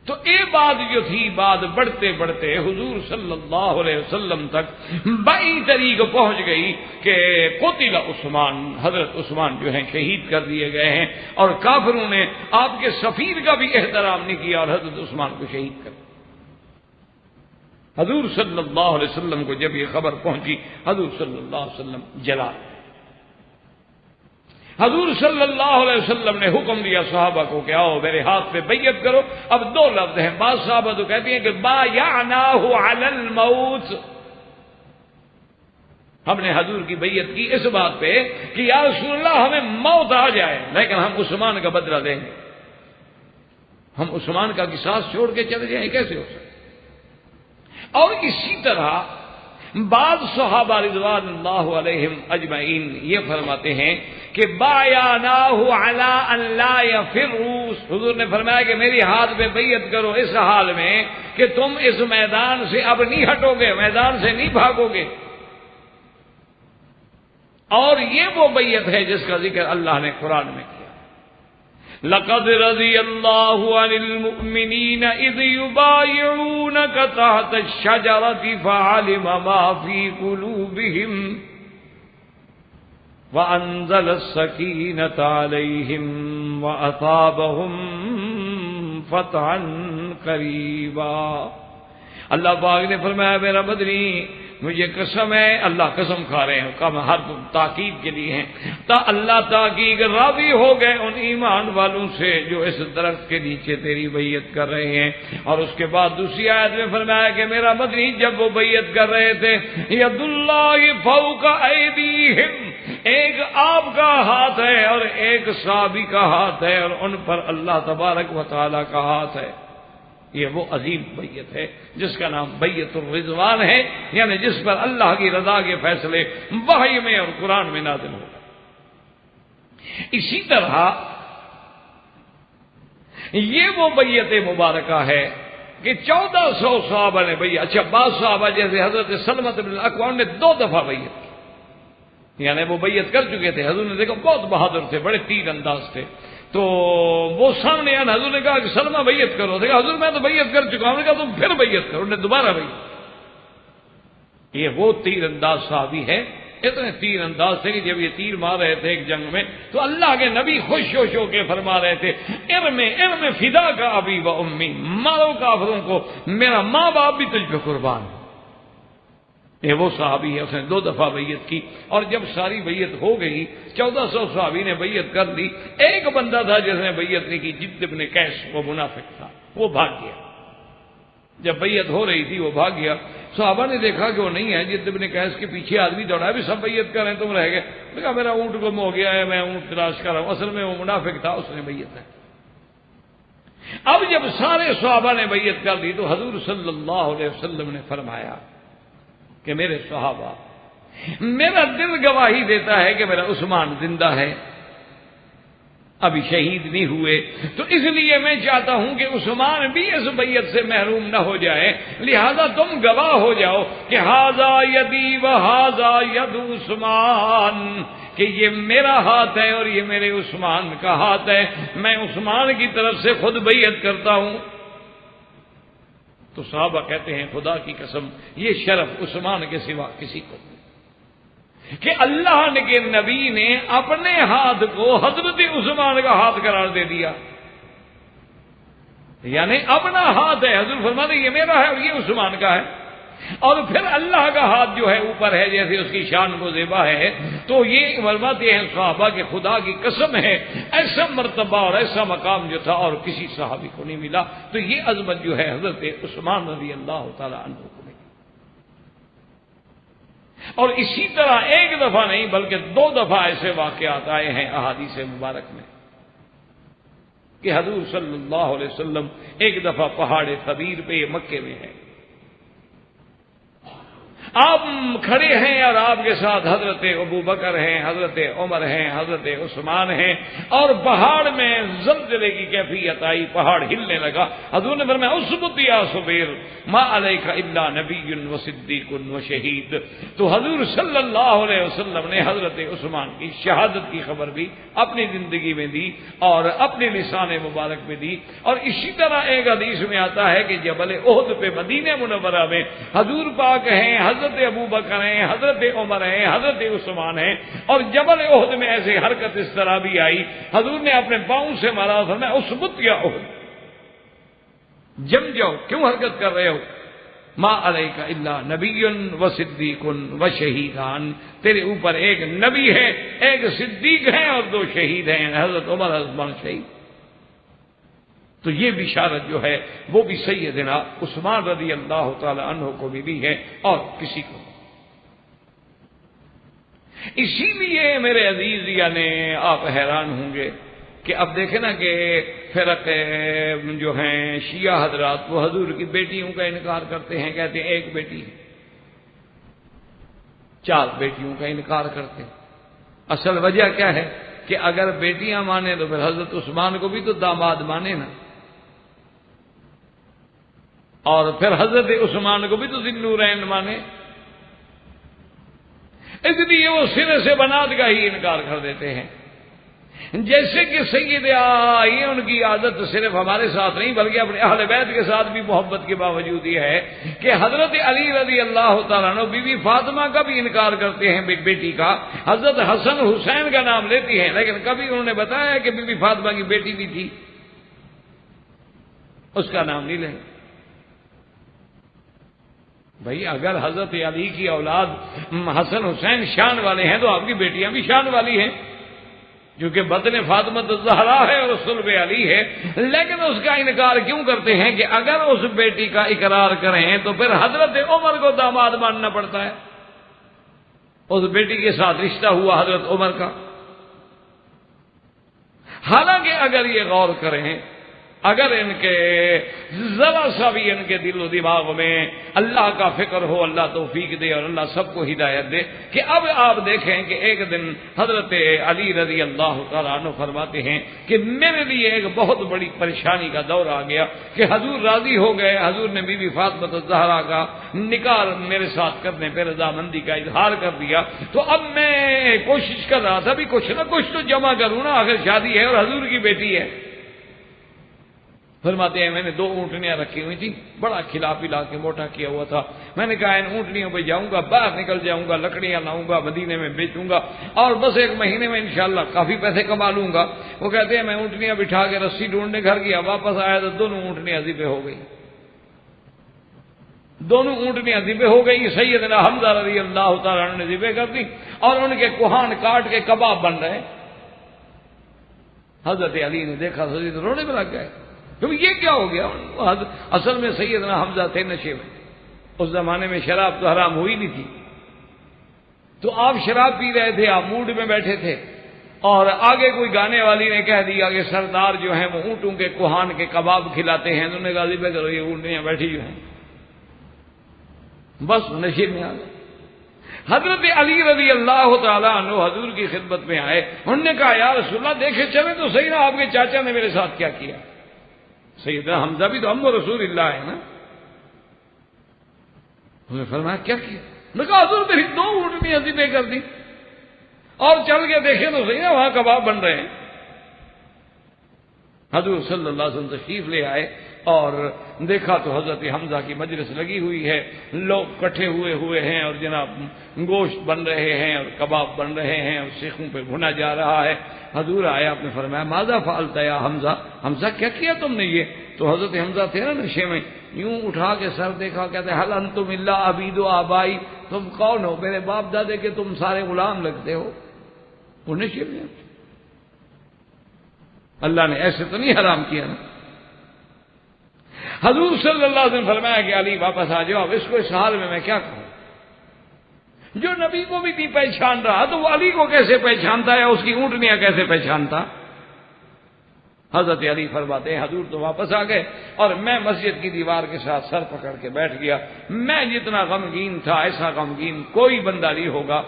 تو یہ بات جو تھی بات بڑھتے بڑھتے حضور صلی اللہ علیہ وسلم تک 22 تاریخ پہنچ گئی کہ قتل عثمان، حضرت عثمان جو ہیں شہید کر دیے گئے ہیں. اور کافروں نے آپ کے سفیر کا بھی احترام نہیں کیا اور حضرت عثمان کو شہید کر دیا. حضور صلی اللہ علیہ وسلم کو جب یہ خبر پہنچی حضور صلی اللہ علیہ وسلم جلا. حضور صلی اللہ علیہ وسلم نے حکم دیا صحابہ کو کہ آؤ میرے ہاتھ پہ بیعت کرو. اب 2 لفظ ہیں، بعض صحابہ تو کہتے ہیں کہ بایعناہ علی الموت، ہم نے حضور کی بیعت کی اس بات پہ کہ یا رسول اللہ ہمیں موت آ جائے لیکن ہم عثمان کا بدلہ دیں گے. ہم عثمان کا قصاص چھوڑ کے چلے جائیں کیسے ہو سکتا؟ اور اسی طرح بعض صحابہ رضوان اللہ علیہم اجمعین یہ فرماتے ہیں کہ بایعناہ علی ان لا یفروا، حضور نے فرمایا کہ میری ہاتھ پہ بیعت کرو اس حال میں کہ تم اس میدان سے اب نہیں ہٹو گے، میدان سے نہیں بھاگو گے. اور یہ وہ بیعت ہے جس کا ذکر اللہ نے قرآن میں کیا. لقد رضی اللہ عن المؤمنین اذ یبایعونک تحت الشجرۃ فعلم ما فی قلوبہم وانزل السکینۃ علیہم واصابہم فتحا قریبا. اللہ پاک نے فرمایا میرا بدنی مجھے قسم ہے، اللہ قسم کھا رہے ہیں، کم ہر تاکید کے لیے ہیں، تا اللہ تاکید راضی ہو گئے ان ایمان والوں سے جو اس درخت کے نیچے تیری بیعت کر رہے ہیں. اور اس کے بعد دوسری آیت میں فرمایا کہ میرا مدنی جب وہ بیعت کر رہے تھے ید اللہ فوق ایدیہم، ایک آپ کا ہاتھ ہے اور ایک صحابی کا ہاتھ ہے اور ان پر اللہ تبارک و تعالی کا ہاتھ ہے. یہ وہ عظیم بیعت ہے جس کا نام بیعت الرضوان ہے، یعنی جس پر اللہ کی رضا کے فیصلے وحی میں اور قرآن میں نازل ہو. اسی طرح یہ وہ بیعت مبارکہ ہے کہ 1400 صحابہ نے بیعت، اچھا بعض صحابہ جیسے حضرت سلمۃ بن الاکوع نے 2 دفعہ بیعت کی، یعنی وہ بیعت کر چکے تھے، حضور نے دیکھا بہت بہادر تھے، بڑے تیر انداز تھے، تو وہ سامنے آنا، حضور نے کہا کہ سلمہ بیعت کرو، دیکھا حضور میں تو بیعت کر چکا ہوں، نے کہا تم پھر بیعت کرو، انہوں نے دوبارہ بیعت۔ یہ وہ تیر انداز صحابی ہے، اتنے تیر انداز تھے کہ جب یہ تیر مار رہے تھے ایک جنگ میں تو اللہ کے نبی خوش ہو کے فرما رہے تھے ارم فدا کا ابی و امی، مارو کافروں کو، میرا ماں باپ بھی تجھ پہ قربان۔ یہ وہ صحابی ہے، اس نے 2 دفعہ بیعت کی، اور جب ساری بیعت ہو گئی 1400 صحابی نے بیعت کر لی، ایک بندہ تھا جس نے بیعت نہیں کی، جد بن قیس، وہ منافق تھا، وہ بھاگ گیا۔ جب بیعت ہو رہی تھی وہ بھاگ گیا، صحابہ نے دیکھا کہ وہ نہیں ہے، جد بن قیس کے پیچھے آدمی دوڑا بھی سب بیعت کر رہے ہیں، تم رہ گئے، کہا میرا اونٹ گم ہو گیا ہے، میں اونٹ تلاش کر رہا ہوں، اصل میں وہ منافق تھا، اس نے بیعت ہے۔ اب جب سارے صحابہ نے بیعت کر لی تو حضور صلی اللہ علیہ وسلم نے فرمایا کہ میرے صحابہ، میرا دل گواہی دیتا ہے کہ میرا عثمان زندہ ہے، ابھی شہید نہیں ہوئے، تو اس لیے میں چاہتا ہوں کہ عثمان بھی اس بیعت سے محروم نہ ہو جائے، لہذا تم گواہ ہو جاؤ کہ ھذا یدی و ھذا ید عثمان، کہ یہ میرا ہاتھ ہے اور یہ میرے عثمان کا ہاتھ ہے، میں عثمان کی طرف سے خود بیعت کرتا ہوں۔ تو صحابہ کہتے ہیں خدا کی قسم یہ شرف عثمان کے سوا کسی کو نہیں، کہ اللہ کے نبی نے اپنے ہاتھ کو حضرت عثمان کا ہاتھ قرار دے دیا، یعنی اپنا ہاتھ ہے، حضور فرماتے ہیں یہ میرا ہے اور یہ عثمان کا ہے، اور پھر اللہ کا ہاتھ جو ہے اوپر ہے جیسے اس کی شان کو زیبا ہے، تو یہ فرماتے ہیں صحابہ کہ خدا کی قسم ہے ایسا مرتبہ اور ایسا مقام جو تھا اور کسی صحابی کو نہیں ملا، تو یہ عظمت جو ہے حضرت عثمان رضی اللہ تعالی عنہ کو ملی۔ اور اسی طرح ایک دفعہ نہیں بلکہ 2 دفعہ ایسے واقعات آئے ہیں احادیث مبارک میں کہ حضور صلی اللہ علیہ وسلم ایک دفعہ پہاڑ ثبیر پہ، یہ مکے میں ہے، آپ کھڑے ہیں اور آپ کے ساتھ حضرت ابو بکر ہیں، حضرت عمر ہیں، حضرت عثمان ہیں، اور پہاڑ میں زلزلے کی کیفیت آئی، پہاڑ ہلنے لگا، حضور نے فرمایا اثبت یا صبیر ما علیک الا نبی و صدیق و شہید۔ تو حضور صلی اللہ علیہ وسلم نے حضرت عثمان کی شہادت کی خبر بھی اپنی زندگی میں دی اور اپنے لسان مبارک میں دی۔ اور اسی طرح ایک حدیث میں آتا ہے کہ جبل احد پہ مدینہ منورہ میں حضور پاک ہیں، حضرت ابو بکر ہیں، حضرت عمر ہیں، حضرت عثمان ہیں، اور جبل احد میں ایسی حرکت اس طرح بھی آئی، حضور نے اپنے پاؤں سے مارا، فرمایا اثبت یا احد، جم جاؤ، کیوں حرکت کر رہے ہو، ما علیک الا نبی و صدیق و شہیدان، تیرے اوپر ایک نبی ہے، ایک صدیق ہے اور 2 شہید ہیں، حضرت عمر حضرت عثمان شہید۔ تو یہ بشارت جو ہے وہ بھی سیدنا عثمان رضی اللہ تعالی عنہ کو ملی ہے اور کسی کو۔ اسی لیے میرے عزیز یعنی آپ حیران ہوں گے کہ اب دیکھیں نا کہ فرق جو ہیں شیعہ حضرات وہ حضور کی بیٹیوں کا انکار کرتے ہیں، کہتے ہیں ایک بیٹی ہے، 4 بیٹیوں کا انکار کرتے ہیں۔ اصل وجہ کیا ہے کہ اگر بیٹیاں مانے تو پھر حضرت عثمان کو بھی تو داماد مانے نا، اور پھر حضرت عثمان کو بھی تو ذی النورین مانے، اس لیے وہ سرے سے بنات کا ہی انکار کر دیتے ہیں۔ جیسے کہ سید یہ ان کی عادت صرف ہمارے ساتھ نہیں بلکہ اپنے اہل بیت کے ساتھ بھی محبت کے باوجود یہ ہے کہ حضرت علی رضی اللہ تعالیٰ عنہ بی بی فاطمہ کا بھی انکار کرتے ہیں بیٹی کا، حضرت حسن حسین کا نام لیتی ہیں لیکن کبھی انہوں نے بتایا کہ بی بی فاطمہ کی بیٹی بھی تھی، اس کا نام نہیں لیں۔ بھائی اگر حضرت علی کی اولاد حسن حسین شان والے ہیں تو آپ کی بیٹیاں بھی شان والی ہیں، جو کہ بطن فاطمہ الزہرا ہے اور صلب علی ہے، لیکن اس کا انکار کیوں کرتے ہیں کہ اگر اس بیٹی کا اقرار کریں تو پھر حضرت عمر کو داماد ماننا پڑتا ہے، اس بیٹی کے ساتھ رشتہ ہوا حضرت عمر کا۔ حالانکہ اگر یہ غور کریں اگر ان کے ذرا سا بھی ان کے دل و دماغ میں اللہ کا فکر ہو، اللہ توفیق دے اور اللہ سب کو ہدایت دے کہ اب آپ دیکھیں کہ ایک دن حضرت علی رضی اللہ تعالیٰ عنہ فرماتے ہیں کہ میرے لیے ایک بہت بڑی پریشانی کا دور آ گیا کہ حضور راضی ہو گئے، حضور نے بی بی فاطمہ الزہرا کا نکاح میرے ساتھ کرنے پہ رضامندی کا اظہار کر دیا، تو اب میں کوشش کر رہا تھا بھی کچھ نہ کچھ تو جمع کروں نا، آخر شادی ہے اور حضور کی بیٹی ہے۔ فرماتے ہیں میں نے 2 اونٹنیاں رکھی ہوئی تھی، بڑا کھلا پلا کے موٹا کیا ہوا تھا، میں نے کہا ان اونٹنیوں پہ جاؤں گا، باہر نکل جاؤں گا، لکڑیاں لاؤں گا، مدینے میں بیچوں گا اور بس 1 مہینے میں انشاءاللہ کافی پیسے کما لوں گا۔ وہ کہتے ہیں میں اونٹنیاں بٹھا کے رسی ڈھونڈنے گھر گیا، واپس آیا تو دونوں اونٹنیاں ذبح ہو گئی، دونوں اونٹنیاں ذبح ہو گئی۔ سیدنا حمزہ رضی اللہ تعالیٰ عنہ نے ذبح کر دی اور ان کے کوہان کاٹ کے کباب بن رہے۔ حضرت علی نے دیکھا، سید رونے میں لگ گئے، تو یہ کیا ہو گیا؟ اصل میں سیدنا حمزہ تھے نشے میں، اس زمانے میں شراب تو حرام ہوئی نہیں تھی، تو آپ شراب پی رہے تھے، آپ موڈ میں بیٹھے تھے اور آگے کوئی گانے والی نے کہہ دیا کہ سردار جو ہیں وہ اونٹوں کے کوہان کے کباب کھلاتے ہیں، انہوں نے کہا ذبح کرو یہ اونٹیاں بیٹھی جو ہیں، بس نشے میں آ گئے۔ حضرت علی رضی اللہ تعالیٰ عنہ حضور کی خدمت میں آئے، انہوں نے کہا یا رسول اللہ دیکھے چلے تو صحیح نا آپ کے چاچا نے میرے ساتھ کیا کیا۔ سیدنا حمزہ بھی تو ہم رسول اللہ ہے نا۔ انہوں نے فرمایا کیا کیا؟ میں نے کہا حضور میری 2 اونٹنیاں ذبح کر دی اور چل کے دیکھیں تو صحیح نا وہاں کباب بن رہے ہیں۔ حضور صلی اللہ علیہ وسلم تشریف لے آئے اور دیکھا تو حضرت حمزہ کی مجلس لگی ہوئی ہے، لوگ کٹھے ہوئے ہیں اور جناب گوشت بن رہے ہیں اور کباب بن رہے ہیں اور سیخوں پہ بھنا جا رہا ہے۔ حضور آیا، آپ نے فرمایا ماذا فعلت یا حمزہ، حمزہ کیا کیا تم نے یہ؟ تو حضرت حمزہ تھے نا نشے میں، یوں اٹھا کے سر دیکھا، کہتے حل انتم الا عبید و آبائی، تم کون ہو؟ میرے باپ دادے کے تم سارے غلام لگتے ہو۔ وہ نشے میں، اللہ نے ایسے تو نہیں حرام کیا نا۔ حضور صلی اللہ علیہ وسلم فرمایا کہ علی واپس آ جاؤ، اب اس کو اس حال میں کیا کہوں؟ جو نبی کو بھی نہیں پہچان رہا تو وہ علی کو کیسے پہچانتا ہے، اس کی اونٹنیاں کیسے پہچانتا؟ حضرت علی فرماتے ہیں حضور تو واپس آ گئے اور میں مسجد کی دیوار کے ساتھ سر پکڑ کے بیٹھ گیا۔ میں جتنا غمگین تھا ایسا غمگین کوئی بندہ نہیں ہوگا۔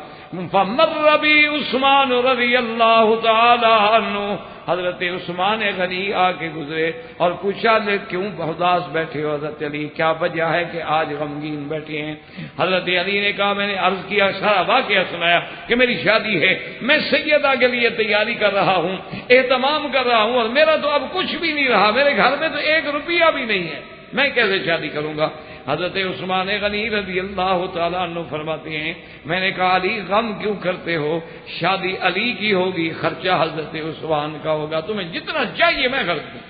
فمر بی عثمان رضی اللہ تعالی عنہ، حضرت عثمان غنی آ کے گزرے اور پوچھا لے کیوں اداس بیٹھے ہو حضرت علی، کیا وجہ ہے کہ آج غمگین بیٹھے ہیں؟ حضرت علی نے کہا میں نے عرض کیا، سارا واقعہ سنایا کہ میری شادی ہے، میں سیدہ کے لیے تیاری کر رہا ہوں، اہتمام کر رہا ہوں اور میرا تو اب کچھ بھی نہیں رہا، میرے گھر میں تو 1 روپیہ بھی نہیں ہے، میں کیسے شادی کروں گا؟ حضرت عثمان غنی رضی اللہ تعالیٰ عنہ فرماتے ہیں میں نے کہا علی غم کیوں کرتے ہو؟ شادی علی کی ہوگی، خرچہ حضرت عثمان کا ہوگا، تمہیں جتنا چاہیے میں خرچ دوں،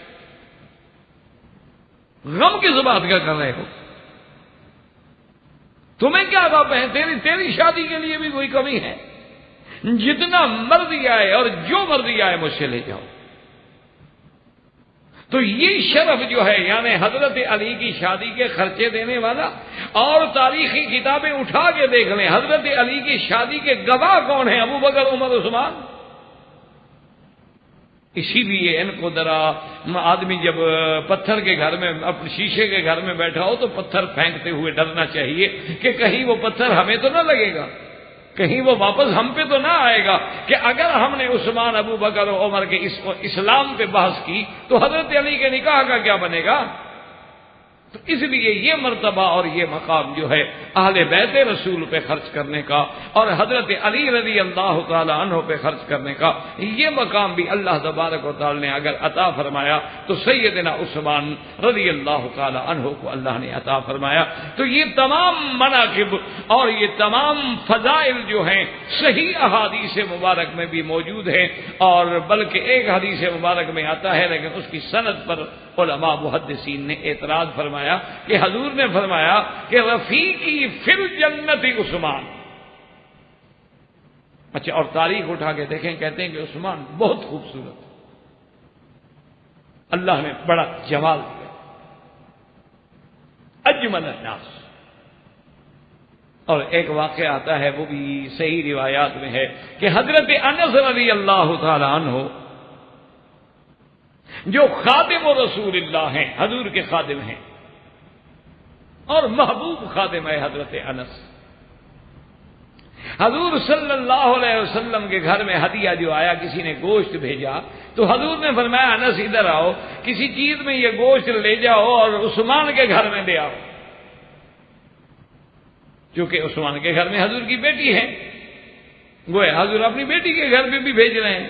غم کس بات کا کر رہے ہو؟ تمہیں کیا غم ہے؟ تیری شادی کے لیے بھی کوئی کمی ہے؟ جتنا مرضی آئے اور جو مرضی آئے مجھ سے لے جاؤ۔ تو یہ شرف جو ہے یعنی حضرت علی کی شادی کے خرچے دینے والا، اور تاریخی کتابیں اٹھا کے دیکھ لیں حضرت علی کی شادی کے گواہ کون ہیں؟ ابو بکر، عمر، عثمان۔ اسی لیے ان کو ذرا آدمی جب پتھر کے گھر میں، اپنے شیشے کے گھر میں بیٹھا ہو تو پتھر پھینکتے ہوئے ڈرنا چاہیے کہ کہیں وہ پتھر ہمیں تو نہ لگے گا، کہیں وہ واپس ہم پہ تو نہ آئے گا کہ اگر ہم نے عثمان، ابو بکر اور عمر کے اسلام پہ بحث کی تو حضرت علی کے نکاح کا کیا بنے گا؟ تو اس لیے یہ مرتبہ اور یہ مقام جو ہے اہل بیت رسول پہ خرچ کرنے کا اور حضرت علی رضی اللہ تعالی عنہ پہ خرچ کرنے کا، یہ مقام بھی اللہ تبارک و تعالی نے اگر عطا فرمایا تو سیدنا عثمان رضی اللہ تعالی عنہ کو اللہ نے عطا فرمایا۔ تو یہ تمام مناقب اور یہ تمام فضائل جو ہیں صحیح احادیث مبارک میں بھی موجود ہیں، اور بلکہ ایک حدیث مبارک میں آتا ہے لیکن اس کی سند پر علماء محدثین نے اعتراض فرمایا کہ حضور نے فرمایا کہ رفیقی فی الجنت عثمان۔ اچھا، اور تاریخ اٹھا کے دیکھیں، کہتے ہیں کہ عثمان بہت خوبصورت، اللہ نے بڑا جمال دیا، اجمل الناس۔ اور ایک واقعہ آتا ہے وہ بھی صحیح روایات میں ہے کہ حضرت انس رضی اللہ تعالی عنہ جو خادم و رسول اللہ ہیں، حضور کے خادم ہیں اور محبوب خادم ہے حضرت انس۔ حضور صلی اللہ علیہ وسلم کے گھر میں ہدیہ جو آیا، کسی نے گوشت بھیجا تو حضور نے فرمایا انس ادھر آؤ، کسی چیز میں یہ گوشت لے جاؤ اور عثمان کے گھر میں دے آؤ، کیونکہ عثمان کے گھر میں حضور کی بیٹی ہے، گویا حضور اپنی بیٹی کے گھر میں بھی بھیج رہے ہیں۔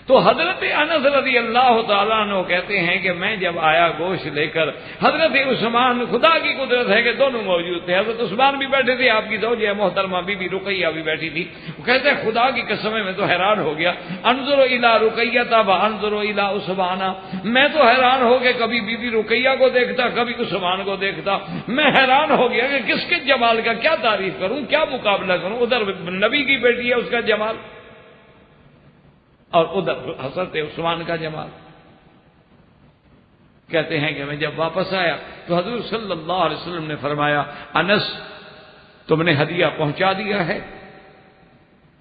تو حضرت انس رضی اللہ تعالیٰ عنہ کہتے ہیں کہ میں جب آیا گوشت لے کر، حضرت عثمان، خدا کی قدرت ہے کہ دونوں موجود تھے، حضرت عثمان بھی بیٹھے تھے، آپ کی زوجہ محترمہ بی بی رقیہ بھی بیٹھی تھی۔ وہ کہتے ہیں خدا کی قسم ہے میں تو حیران ہو گیا، انظر الی رقیہ و انظر الی عثمان، میں تو حیران ہو گیا، کبھی بی بی رقیہ کو دیکھتا، کبھی عثمان کو دیکھتا، میں حیران ہو گیا کہ کس کے جمال کا کیا تعریف کروں، کیا مقابلہ کروں، ادھر نبی کی بیٹی ہے اس کا جمال اور ادھر حضرت عثمان کا جمال۔ کہتے ہیں کہ میں جب واپس آیا تو حضور صلی اللہ علیہ وسلم نے فرمایا انس تم نے ہدیہ پہنچا دیا ہے؟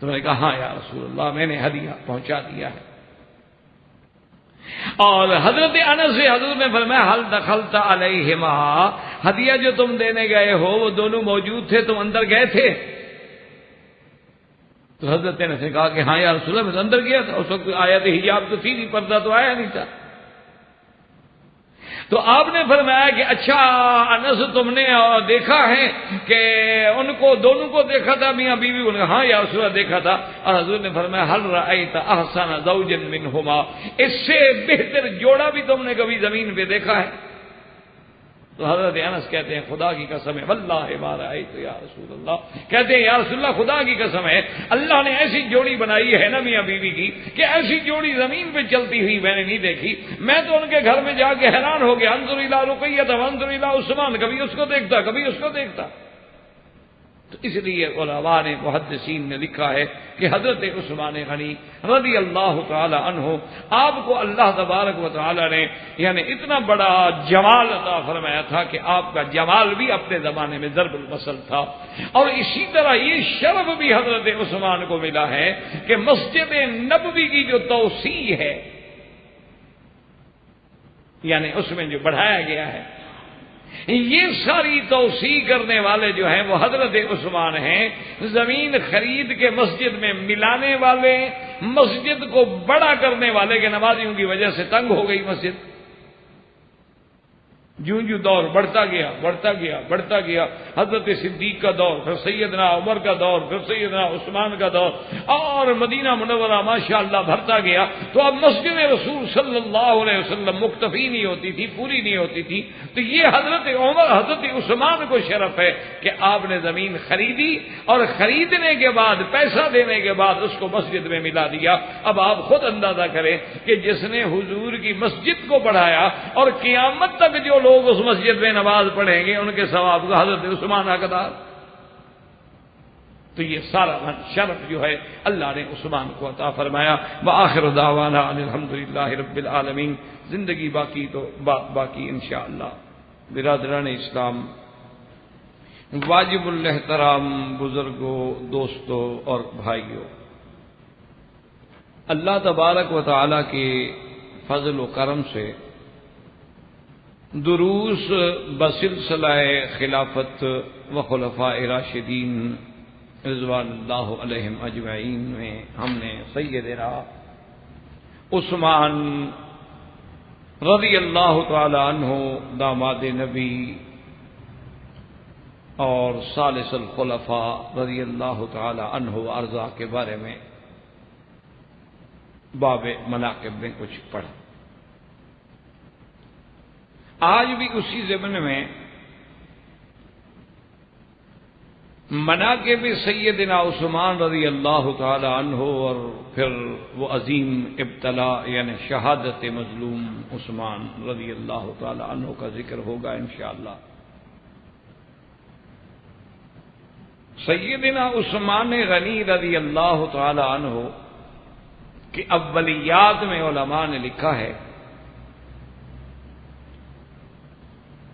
تو میں نے کہا ہاں یا رسول اللہ میں نے ہدیہ پہنچا دیا ہے۔ اور حضرت انس سے حضور نے فرمایا حل دخلت علیہما، ہدیہ جو تم دینے گئے ہو وہ دونوں موجود تھے، تم اندر گئے تھے؟ تو حضرت انس نے کہا کہ ہاں یا رسول اللہ میں تو اندر گیا تھا، اس وقت آیت حجاب تو تھی نہیں، پردہ تو آیا نہیں تھا۔ تو آپ نے فرمایا کہ اچھا انس تم نے دیکھا ہے کہ ان کو دونوں کو دیکھا تھا میاں بیوی؟ انہوں نے ہاں یا رسول اللہ دیکھا تھا۔ اور حضور نے فرمایا حل رأیت احسن زوج منہما، اس سے بہتر جوڑا بھی تم نے کبھی زمین پہ دیکھا ہے؟ تو حضرت انس کہتے ہیں خدا کی قسم ہے واللہ ما رأیت یا رسول اللہ، کہتے ہیں یا رسول اللہ خدا کی قسم ہے اللہ نے ایسی جوڑی بنائی ہے نا میاں بیوی کی کہ ایسی جوڑی زمین پہ چلتی ہوئی میں نے نہیں دیکھی، میں تو ان کے گھر میں جا کے حیران ہو گیا، انظر الی رقیہ وانظر الی عثمان، کبھی اس کو دیکھتا کبھی اس کو دیکھتا۔ تو اس لیے علماء نے محدثین نے لکھا ہے کہ حضرت عثمان غنی رضی اللہ تعالی عنہ آپ کو اللہ تبارک و تعالی نے یعنی اتنا بڑا جمال عطا فرمایا تھا کہ آپ کا جمال بھی اپنے زمانے میں ضرب المثل تھا۔ اور اسی طرح یہ شرف بھی حضرت عثمان کو ملا ہے کہ مسجد نبوی کی جو توسیع ہے یعنی اس میں جو بڑھایا گیا ہے، یہ ساری توسیع کرنے والے جو ہیں وہ حضرت عثمان ہیں، زمین خرید کے مسجد میں ملانے والے، مسجد کو بڑا کرنے والے کہ نمازیوں کی وجہ سے تنگ ہو گئی مسجد، جوں جوں دور بڑھتا گیا بڑھتا گیا بڑھتا گیا، حضرت صدیق کا دور، پھر سیدنا عمر کا دور، پھر سیدنا عثمان کا دور، اور مدینہ منورہ ماشاءاللہ بھرتا گیا۔ تو اب مسجد رسول صلی اللہ علیہ وسلم مکتفی نہیں ہوتی تھی، پوری نہیں ہوتی تھی، تو یہ حضرت عمر حضرت عثمان کو شرف ہے کہ آپ نے زمین خریدی اور خریدنے کے بعد پیسہ دینے کے بعد اس کو مسجد میں ملا دیا۔ اب آپ خود اندازہ کریں کہ جس نے حضور کی مسجد کو بڑھایا اور قیامت تک جو لوگ اس مسجد میں نماز پڑھیں گے ان کے ثواب کا حضرت عثمان حقدار۔ تو یہ سارا شرف جو ہے اللہ نے عثمان کو عطا فرمایا۔ وآخر دعوانا ان الحمدللہ رب العالمین۔ زندگی باقی تو بات باقی انشاءاللہ۔ برادران اسلام، واجب الاحترام بزرگوں، دوستوں اور بھائیوں، اللہ تبارک و تعالی کے فضل و کرم سے دروس بسلسلہ خلافت و خلفاء راشدین رضوان اللہ علیہم اجمعین میں ہم نے سیدنا عثمان رضی اللہ تعالی عنہ داماد نبی اور ثالث الخلفاء رضی اللہ تعالی عنہ ارضا کے بارے میں باب مناقب میں کچھ پڑھا۔ آج بھی اسی ضمن میں مناقب سیدنا عثمان رضی اللہ تعالی عنہ اور پھر وہ عظیم ابتلا یعنی شہادت مظلوم عثمان رضی اللہ تعالی عنہ کا ذکر ہوگا انشاءاللہ۔ سیدنا عثمان غنی رضی اللہ تعالی عنہ کہ اولیات میں علماء نے لکھا ہے،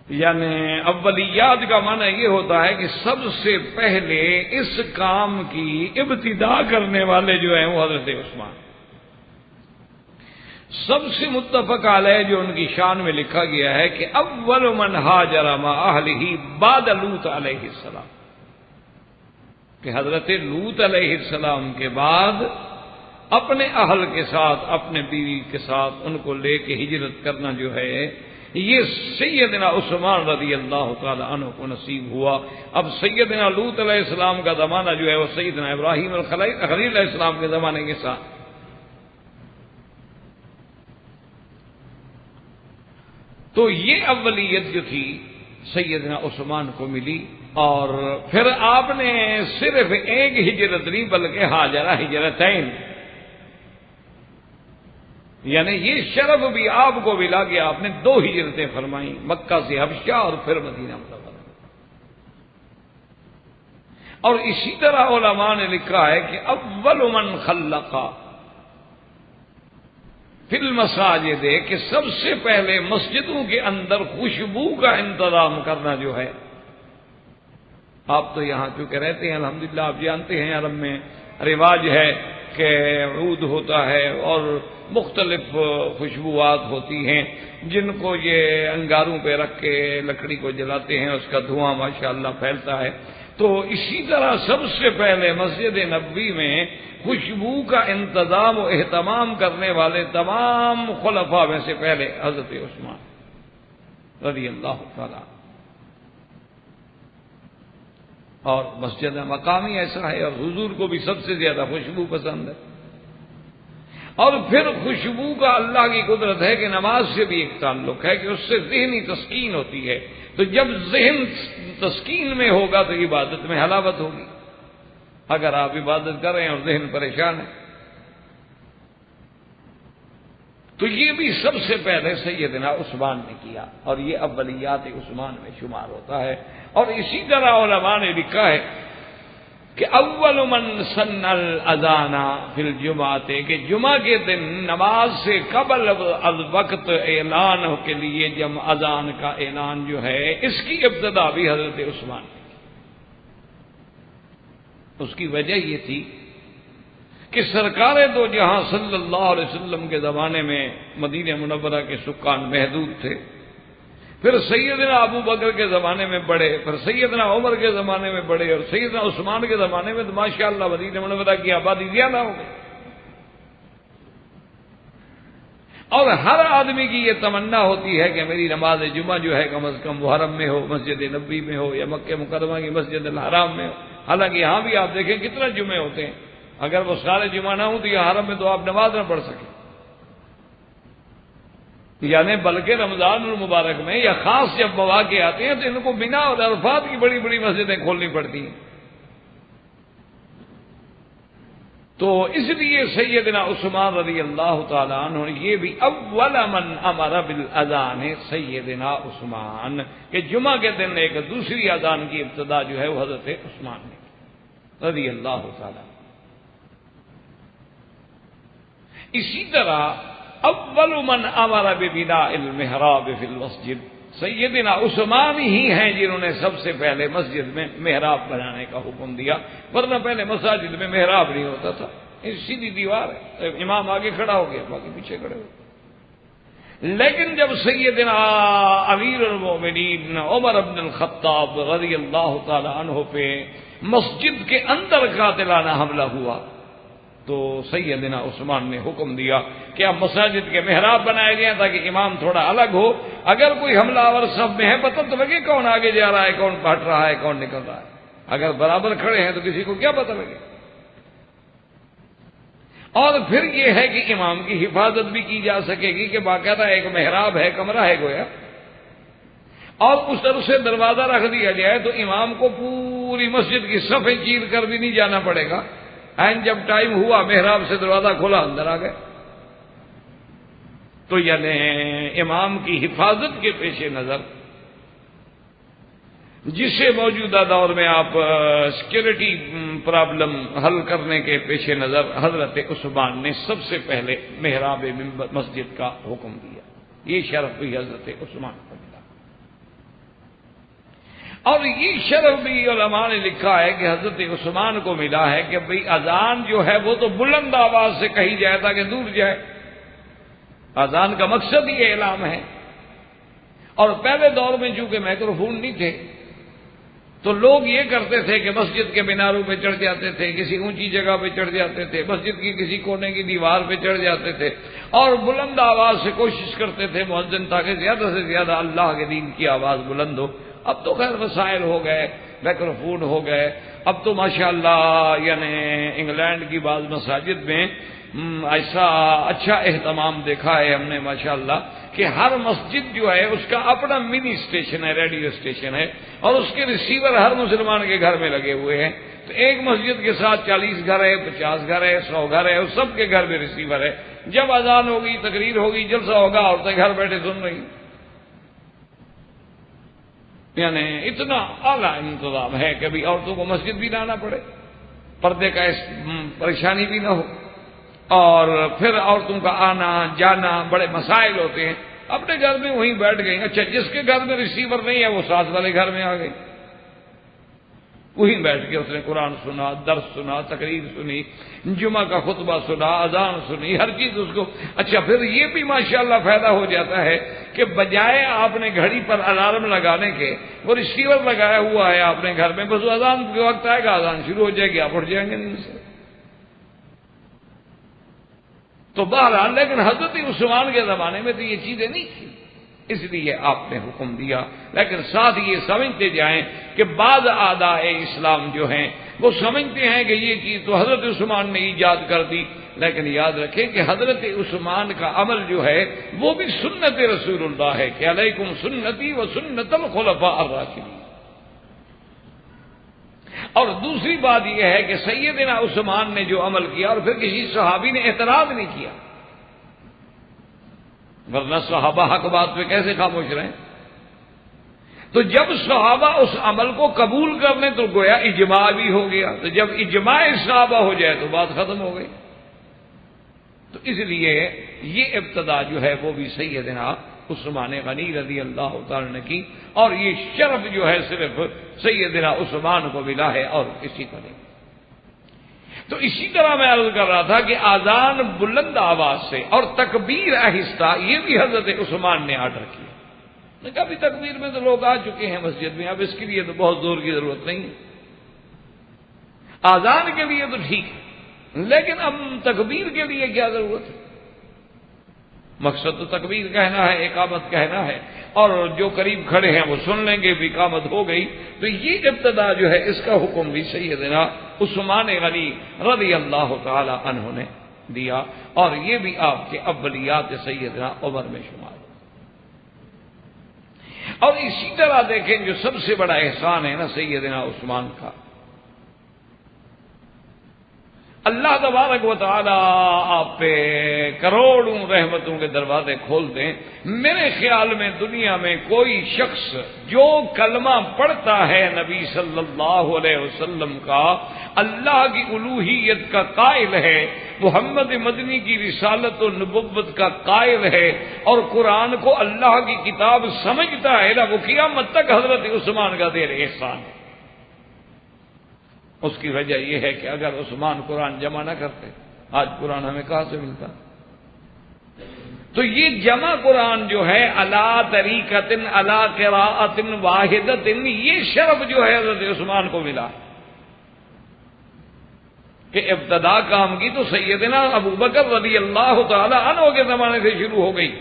یعنی اولیات کا معنی یہ ہوتا ہے کہ سب سے پہلے اس کام کی ابتدا کرنے والے جو ہیں وہ حضرت عثمان۔ سب سے متفق علیہ جو ان کی شان میں لکھا گیا ہے کہ اول من ہاجر مع اہلہ بعد لوط علیہ السلام، کہ حضرت لوط علیہ السلام کے بعد اپنے اہل کے ساتھ، اپنے بیوی کے ساتھ ان کو لے کے ہجرت کرنا جو ہے یہ سیدنا عثمان رضی اللہ تعالی عنہ کو نصیب ہوا۔ اب سیدنا لوط علیہ السلام کا زمانہ جو ہے وہ سیدنا ابراہیم خلیل علیہ السلام کے زمانے کے ساتھ، تو یہ اولیت جو تھی سیدنا عثمان کو ملی۔ اور پھر آپ نے صرف ایک ہجرت نہیں بلکہ ہاجرہ ہجرتین، یعنی یہ شرف بھی آپ کو ملا کہ آپ نے 2 ہجرتیں فرمائیں، مکہ سے حبشہ اور پھر مدینہ منورہ۔ اور اسی طرح علماء نے لکھا ہے کہ اول من خلق فی المساجد، کہ سب سے پہلے مسجدوں کے اندر خوشبو کا انتظام کرنا جو ہے، آپ تو یہاں چونکہ رہتے ہیں الحمدللہ، آپ جانتے ہیں عرب میں رواج ہے کہ عود ہوتا ہے اور مختلف خوشبوات ہوتی ہیں جن کو یہ انگاروں پہ رکھ کے لکڑی کو جلاتے ہیں، اس کا دھواں ماشاءاللہ پھیلتا ہے۔ تو اسی طرح سب سے پہلے مسجد نبوی میں خوشبو کا انتظام و اہتمام کرنے والے تمام خلفاء میں سے پہلے حضرت عثمان رضی اللہ تعالی۔ اور مسجد مقامی ایسا ہے، اور حضور کو بھی سب سے زیادہ خوشبو پسند ہے۔ اور پھر خوشبو کا اللہ کی قدرت ہے کہ نماز سے بھی ایک تعلق ہے کہ اس سے ذہنی تسکین ہوتی ہے، تو جب ذہن تسکین میں ہوگا تو عبادت میں حلاوت ہوگی۔ اگر آپ عبادت کر رہے ہیں اور ذہن پریشان ہے، تو یہ بھی سب سے پہلے سیدنا عثمان نے کیا، اور یہ اولیات عثمان میں شمار ہوتا ہے۔ اور اسی طرح علماء نے لکھا ہے کہ اول من سن الاذان فی الجمعۃ، کہ جمعہ کے دن نماز سے قبل از وقت اعلان کے لیے جب اذان کا اعلان جو ہے، اس کی ابتدا بھی حضرت عثمان نے کی۔ اس کی وجہ یہ تھی کہ سرکار دو جہاں صلی اللہ علیہ وسلم کے زمانے میں مدینہ منورہ کے سکان محدود تھے، پھر سیدنا ابو بکر کے زمانے میں بڑھے، پھر سیدنا عمر کے زمانے میں بڑھے، اور سیدنا عثمان کے زمانے میں تو ماشاءاللہ مدینہ منورہ کی آبادی زیادہ ہو گئی۔ اور ہر آدمی کی یہ تمنا ہوتی ہے کہ میری نماز جمعہ جو ہے کم از کم محرم میں ہو، مسجد نبوی میں ہو، یا مکہ مکرمہ کی مسجد الحرام میں ہو۔ حالانکہ یہاں بھی آپ دیکھیں کتنا جمعے ہوتے ہیں، اگر وہ سارے جمعہ نہ ہوں تو یہ حرم میں تو آپ نماز نہ پڑھ سکیں، یعنی بلکہ رمضان المبارک میں یا خاص جب مواقع آتے ہیں تو ان کو بنا اور عرفات کی بڑی بڑی مسجدیں کھولنی پڑتی ہیں۔ تو اس لیے سیدنا عثمان رضی اللہ تعالی عنہ یہ بھی اول من امر بالاذان سیدنا عثمان، کہ جمعہ کے دن ایک دوسری اذان کی ابتدا جو ہے وہ حضرت عثمان نے رضی اللہ تعالی۔ اسی طرح اول من امر ببناء المحراب فی المسجد، سیدنا عثمان ہی ہیں جنہوں نے سب سے پہلے مسجد میں محراب بنانے کا حکم دیا، ورنہ پہلے مساجد میں محراب نہیں ہوتا تھا، سیدھی دیوار ہے، امام آگے کھڑا ہو گیا باقی پیچھے کھڑے ہو گئے۔ لیکن جب سیدنا امیر المومنین عمر بن الخطاب رضی اللہ تعالی عنہ پہ مسجد کے اندر قاتلانہ حملہ ہوا تو سیدنا عثمان نے حکم دیا کہ اب مساجد کے محراب بنائے گئے تاکہ امام تھوڑا الگ ہو، اگر کوئی حملہ آور سب میں ہے پتہ تو لگے کون آگے جا رہا ہے، کون ہٹ رہا ہے، کون نکل رہا ہے۔ اگر برابر کھڑے ہیں تو کسی کو کیا پتہ لگے۔ اور پھر یہ ہے کہ امام کی حفاظت بھی کی جا سکے گی کہ باقاعدہ ایک محراب ہے، کمرہ ہے گویا، اور اس طرف سے دروازہ رکھ دیا جائے تو امام کو پوری مسجد کی صفیں چیر کر بھی نہیں جانا پڑے گا، اینڈ جب ٹائم ہوا محراب سے دروازہ کھولا اندر آ گئے۔ تو یعنی امام کی حفاظت کے پیش نظر، جسے موجودہ دور میں آپ سیکورٹی پرابلم حل کرنے کے پیش نظر حضرت عثمان نے سب سے پہلے محراب مسجد کا حکم دیا، یہ شرف بھی حضرت عثمان کو ملا۔ اور یہ شرف بھی علماء نے لکھا ہے کہ حضرت عثمان کو ملا ہے کہ بھئی اذان جو ہے وہ تو بلند آواز سے کہی جائے تاکہ دور جائے، اذان کا مقصد یہ اعلام ہے. اور پہلے دور میں چونکہ مائکروفون نہیں تھے تو لوگ یہ کرتے تھے کہ مسجد کے میناروں پہ چڑھ جاتے تھے، کسی اونچی جگہ پہ چڑھ جاتے تھے، مسجد کی کسی کونے کی دیوار پہ چڑھ جاتے تھے اور بلند آواز سے کوشش کرتے تھے مؤذن تاکہ زیادہ سے زیادہ اللہ کے دین کی آواز بلند ہو. اب تو خیر وسائل ہو گئے، مائکروفون ہو گئے. اب تو ماشاءاللہ یعنی انگلینڈ کی بعض مساجد میں ایسا اچھا اہتمام دیکھا ہے ہم نے ماشاءاللہ کہ ہر مسجد جو ہے اس کا اپنا منی اسٹیشن ہے، ریڈیو اسٹیشن ہے، اور اس کے ریسیور ہر مسلمان کے گھر میں لگے ہوئے ہیں. تو ایک مسجد کے ساتھ 40 گھر ہے، 50 گھر ہے، 100 گھر ہے، اس سب کے گھر میں ریسیور ہے. جب اذان ہوگی، تقریر ہوگی، جلسہ ہوگا، عورتیں گھر بیٹھے سن رہی. یعنی اتنا اعلیٰ انتظام ہے کہ ابھی عورتوں کو مسجد بھی نہ آنا پڑے، پردے کا پریشانی بھی نہ ہو، اور پھر عورتوں کا آنا جانا بڑے مسائل ہوتے ہیں. اپنے گھر میں وہیں بیٹھ گئی. اچھا جس کے گھر میں ریسیور نہیں ہے وہ ساتھ والے گھر میں آ گئی، وہیں بیٹھ کے اس نے قرآن سنا، درس سنا، تقریر سنی، جمعہ کا خطبہ سنا، اذان سنی، ہر چیز اس کو. اچھا پھر یہ بھی ماشاءاللہ فائدہ ہو جاتا ہے کہ بجائے آپ نے گھڑی پر الارم لگانے کے وہ ریسیور لگایا ہوا ہے آپ نے گھر میں، بس اذان کے وقت آئے گا، اذان شروع ہو جائے گی، آپ اٹھ جائیں گے نیند سے. تو بہرحال لیکن حضرت عثمان کے زمانے میں تو یہ چیزیں نہیں تھیں، اس لیے آپ نے حکم دیا. لیکن ساتھ یہ سمجھتے جائیں کہ بعض اعداء اسلام جو ہیں وہ سمجھتے ہیں کہ یہ چیز تو حضرت عثمان نے ایجاد کر دی. لیکن یاد رکھیں کہ حضرت عثمان کا عمل جو ہے وہ بھی سنت رسول اللہ ہے کہ علیکم سنتی و سنت الخلفاء الراشدین. اور دوسری بات یہ ہے کہ سیدنا عثمان نے جو عمل کیا اور پھر کسی صحابی نے اعتراض نہیں کیا، ورنہ صحابہ حق بات پہ کیسے خاموش رہیں. تو جب صحابہ اس عمل کو قبول کر لیں تو گویا اجماع بھی ہو گیا. تو جب اجماع صحابہ ہو جائے تو بات ختم ہو گئی. تو اس لیے یہ ابتدا جو ہے وہ بھی سیدنا عثمان غنی رضی اللہ تعالی نے کی، اور یہ شرف جو ہے صرف سیدنا عثمان کو ملا ہے اور کسی کو نہیں. تو اسی طرح میں عرض کر رہا تھا کہ اذان بلند آواز سے اور تکبیر آہستہ یہ بھی حضرت عثمان نے آرڈر کیا. میں کہا ابھی تکبیر میں تو لوگ آ چکے ہیں مسجد میں، اب اس کے لیے تو بہت زور کی ضرورت نہیں ہے. اذان کے لیے تو ٹھیک ہے، لیکن اب تکبیر کے لیے کیا ضرورت ہے؟ مقصد تو تکبیر کہنا ہے، اقامت کہنا ہے، اور جو قریب کھڑے ہیں وہ سن لیں گے بھی اقامت ہو گئی. تو یہ ابتدا جو ہے اس کا حکم بھی سیدنا عثمان غنی رضی اللہ تعالی عنہ نے دیا، اور یہ بھی آپ کے اولیات سیدنا عمر میں شمار. اور اسی طرح دیکھیں جو سب سے بڑا احسان ہے نا سیدنا عثمان کا، اللہ تبارک و تعالی آپ پہ کروڑوں رحمتوں کے دروازے کھول دیں. میرے خیال میں دنیا میں کوئی شخص جو کلمہ پڑھتا ہے نبی صلی اللہ علیہ وسلم کا، اللہ کی الوہیت کا قائل ہے، محمد مدنی کی رسالت و نبوت کا قائل ہے، اور قرآن کو اللہ کی کتاب سمجھتا ہے نا، وہ قیامت تک حضرت عثمان کا دیر احسان ہے. اس کی وجہ یہ ہے کہ اگر عثمان قرآن جمع نہ کرتے آج قرآن ہمیں کہاں سے ملتا. تو یہ جمع قرآن جو ہے علی طریقۃ علی قراءۃ واحدۃ، یہ شرف جو ہے حضرت عثمان کو ملا کہ ابتدا کام کی تو سیدنا ابو بکر رضی اللہ تعالی عنہ کے زمانے سے شروع ہو گئی،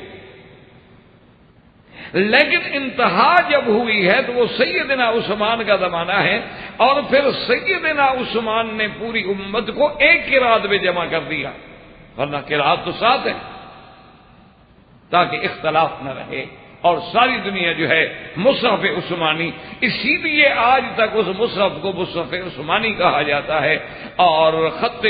لیکن انتہا جب ہوئی ہے تو وہ سیدنا عثمان کا زمانہ ہے، اور پھر سیدنا عثمان نے پوری امت کو ایک قرات میں جمع کر دیا، ورنہ قرات تو ساتھ ہے تاکہ اختلاف نہ رہے. اور ساری دنیا جو ہے مصحف عثمانی، اسی لیے آج تک اس مصحف کو مصحف عثمانی کہا جاتا ہے، اور خط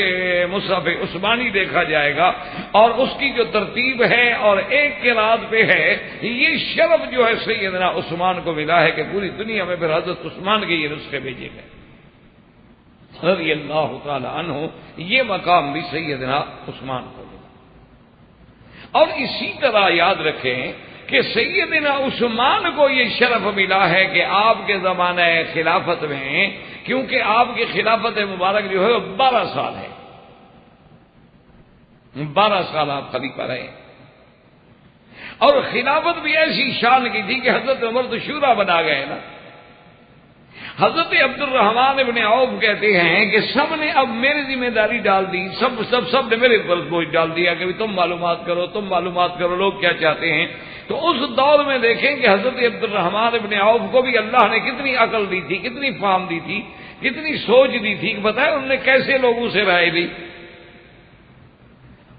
مصحف عثمانی دیکھا جائے گا اور اس کی جو ترتیب ہے اور ایک قرات پہ ہے، یہ شرف جو ہے سیدنا عثمان کو ملا ہے کہ پوری دنیا میں پھر حضرت عثمان کے یہ نسخے بھیجے گئے رضی اللہ تعالی عنہ. یہ مقام بھی سیدنا عثمان کو ملا. اور اسی طرح یاد رکھیں کہ سیدنا عثمان کو یہ شرف ملا ہے کہ آپ کے زمانہ خلافت میں، کیونکہ آپ کی خلافت مبارک جو ہے وہ 12 سال ہے، 12 سال آپ خلیفہ رہے. اور خلافت بھی ایسی شان کی تھی کہ حضرت عمر تو شورا بنا گئے نا. حضرت عبد الرحمن ابن عوف کہتے ہیں کہ سب نے اب میری ذمہ داری ڈال دی، سب نے میرے پر بوجھ ڈال دیا کہ تم معلومات کرو لوگ کیا چاہتے ہیں. تو اس دور میں دیکھیں کہ حضرت عبد الرحمن ابن عوف کو بھی اللہ نے کتنی عقل دی تھی، کتنی فہم دی تھی، کتنی سوچ دی تھی. بتائیں انہوں نے کیسے لوگوں سے رائے لی.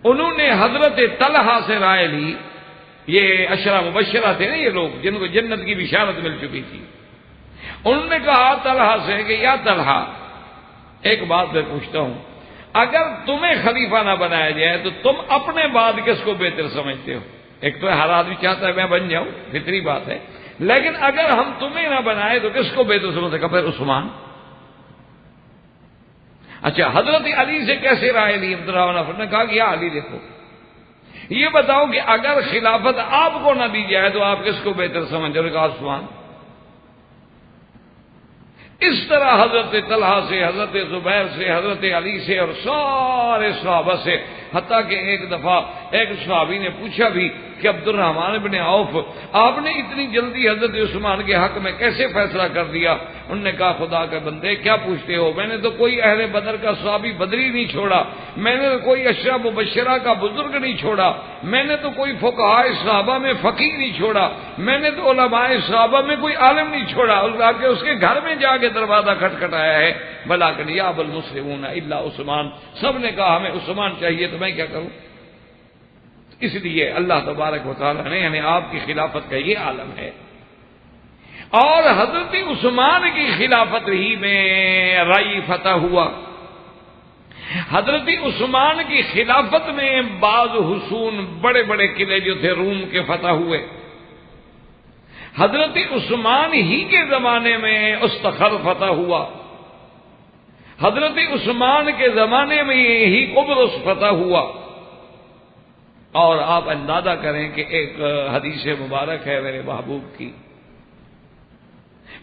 انہوں نے حضرت طلحہ سے رائے لی. یہ عشرہ مبشرہ تھے نا، یہ لوگ جن کو جنت کی بشارت مل چکی تھی. انہوں نے کہا طلحہ سے کہ یا طلحہ، ایک بات میں پوچھتا ہوں، اگر تمہیں خلیفہ نہ بنایا جائے تو تم اپنے بعد کس کو بہتر سمجھتے ہو؟ ایک تو ہر آدمی چاہتا ہے میں بن جاؤں، فطری بات ہے، لیکن اگر ہم تمہیں نہ بنائے تو کس کو بہتر سمجھتے؟ کہ پھر عثمان. اچھا حضرت علی سے کیسے رائے لی عبد الرحمن نے کہا کہ یا علی دیکھو، یہ بتاؤ کہ اگر خلافت آپ کو نہ دی جائے تو آپ کس کو بہتر سمجھتے ہو؟ کہا عثمان. اس طرح حضرت طلحہ سے، حضرت زبیر سے، حضرت علی سے اور سارے صحابہ سے، حتیٰ کہ ایک دفعہ ایک صحابی نے پوچھا بھی کہ عبد الرحمن بن عوف آپ نے اتنی جلدی حضرت عثمان کے حق میں کیسے فیصلہ کر دیا؟ انہوں نے کہا خدا کے بندے کیا پوچھتے ہو، میں نے تو کوئی اہل بدر کا صحابی بدری نہیں چھوڑا، میں نے تو کوئی عشرہ مبشرہ کا بزرگ نہیں چھوڑا، میں نے تو کوئی فقہاء صحابہ میں فقیہ نہیں چھوڑا، میں نے تو علماء صحابہ میں کوئی عالم نہیں چھوڑا. اس کے گھر میں جا کے دروازہ کھٹکھٹایا ہے، بلاکن یا ابا المسلمون الا عثمان. سب نے کہا ہمیں عثمان چاہیے، تو میں کیا کروں؟ اس لیے اللہ تبارک و تعالیٰ نے یعنی آپ کی خلافت کا یہ عالم ہے. اور حضرت عثمان کی خلافت ہی میں رائی فتح ہوا. حضرت عثمان کی خلافت میں بعض حصون بڑے بڑے قلعے جو تھے روم کے فتح ہوئے. حضرت عثمان ہی کے زمانے میں استخر فتح ہوا. حضرت عثمان کے زمانے میں ہی قبرص فتح ہوا. اور آپ اندازہ کریں کہ ایک حدیث مبارک ہے میرے محبوب کی،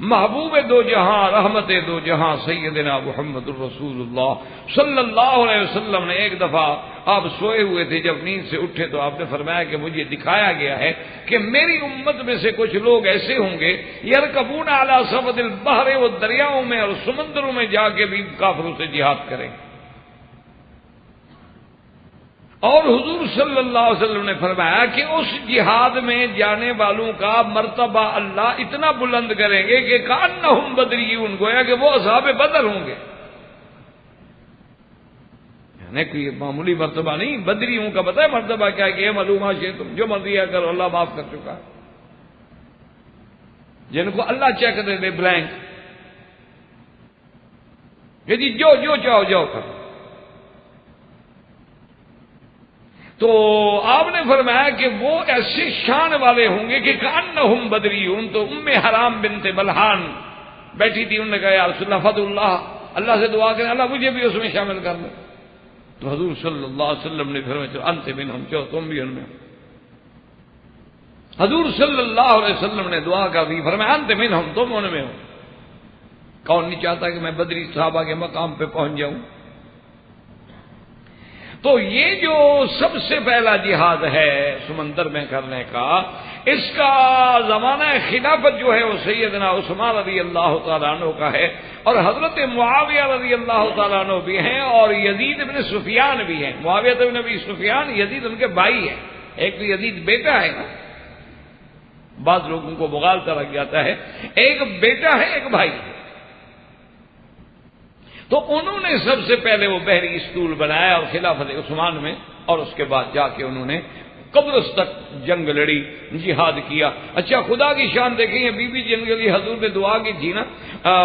محبوب دو جہاں، رحمت دو جہاں، سیدنا محمد الرسول اللہ صلی اللہ علیہ وسلم نے ایک دفعہ آپ سوئے ہوئے تھے، جب نیند سے اٹھے تو آپ نے فرمایا کہ مجھے دکھایا گیا ہے کہ میری امت میں سے کچھ لوگ ایسے ہوں گے یرکبون علی سفد البحر، وہ دریاؤں میں اور سمندروں میں جا کے بھی کافروں سے جہاد کریں. اور حضور صلی اللہ علیہ وسلم نے فرمایا کہ اس جہاد میں جانے والوں کا مرتبہ اللہ اتنا بلند کریں گے کہ کانہم بدریون، گویا کہ وہ اصحاب بدر ہوں گے. یعنی کوئی معمولی مرتبہ نہیں، بدریوں کا پتہ ہے مرتبہ کیا ہے کہ یہ معلومات ہے تم جو مرضی کرو اللہ معاف کر چکا ہے. جن کو اللہ چیک دے دے بلینک کہ جی جو چاہو جاؤ کرو. تو آپ نے فرمایا کہ وہ ایسے شان والے ہوں گے کہ کانہم بدریون. تو ام حرام بنت بلحان بیٹھی تھی، انہوں نے کہا یا رسول اللہ فضل اللہ سے دعا کریں اللہ مجھے بھی اس میں شامل کر لیں. تو حضور صلی اللہ علیہ وسلم نے فرمایا انت منہم، چلو تم بھی ان میں ہو. حضور صلی اللہ علیہ وسلم نے دعا کر دی، فرمایا انت منہم، تم ان میں ہو. کون نہیں چاہتا کہ میں بدری صحابہ کے مقام پہ پہنچ جاؤں؟ تو یہ جو سب سے پہلا جہاد ہے سمندر میں کرنے کا، اس کا زمانہ خلافت جو ہے وہ سیدنا عثمان رضی اللہ تعالیٰ عنہ کا ہے، اور حضرت معاویہ رضی اللہ تعالیٰ عنہ بھی ہیں، اور یزید بن سفیان بھی ہیں. معاویہ بن ابی سفیان، یزید ان کے بھائی ہیں. ایک تو یزید بیٹا ہے نا، بعض لوگوں کو بغالتا لگ جاتا ہے، ایک بیٹا ہے ایک بھائی ہے. تو انہوں نے سب سے پہلے وہ بحری اسطول بنایا اور خلافت عثمان میں، اور اس کے بعد جا کے انہوں نے قبرص تک جنگ لڑی، جہاد کیا. اچھا خدا کی شان دیکھیں، یہ بی بی جن کے لیے حضور نے دعا کی تھی نا،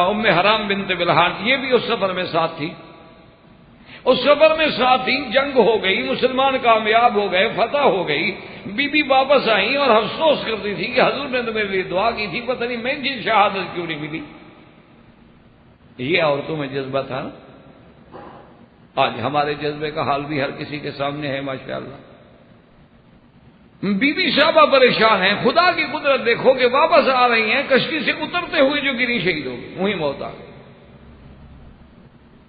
ام حرام بنت بلحان، یہ بھی اس سفر میں ساتھ تھی. اس سفر میں ساتھ تھی، جنگ ہو گئی، مسلمان کامیاب ہو گئے، فتح ہو گئی. بی بی واپس آئیں اور افسوس کرتی تھی کہ حضور نے تو میرے لیے دعا کی تھی، پتہ نہیں مجھے شہادت کیوں نہیں ملی. یہ عورتوں میں جذبہ تھا. آج ہمارے جذبے کا حال بھی ہر کسی کے سامنے ہے ماشاءاللہ. بی بی صاحبہ پریشان ہیں، خدا کی قدرت دیکھو کہ واپس آ رہی ہیں، کشتی سے اترتے ہوئے جو گری شہید ہو گئی، وہیں موت آ گئی.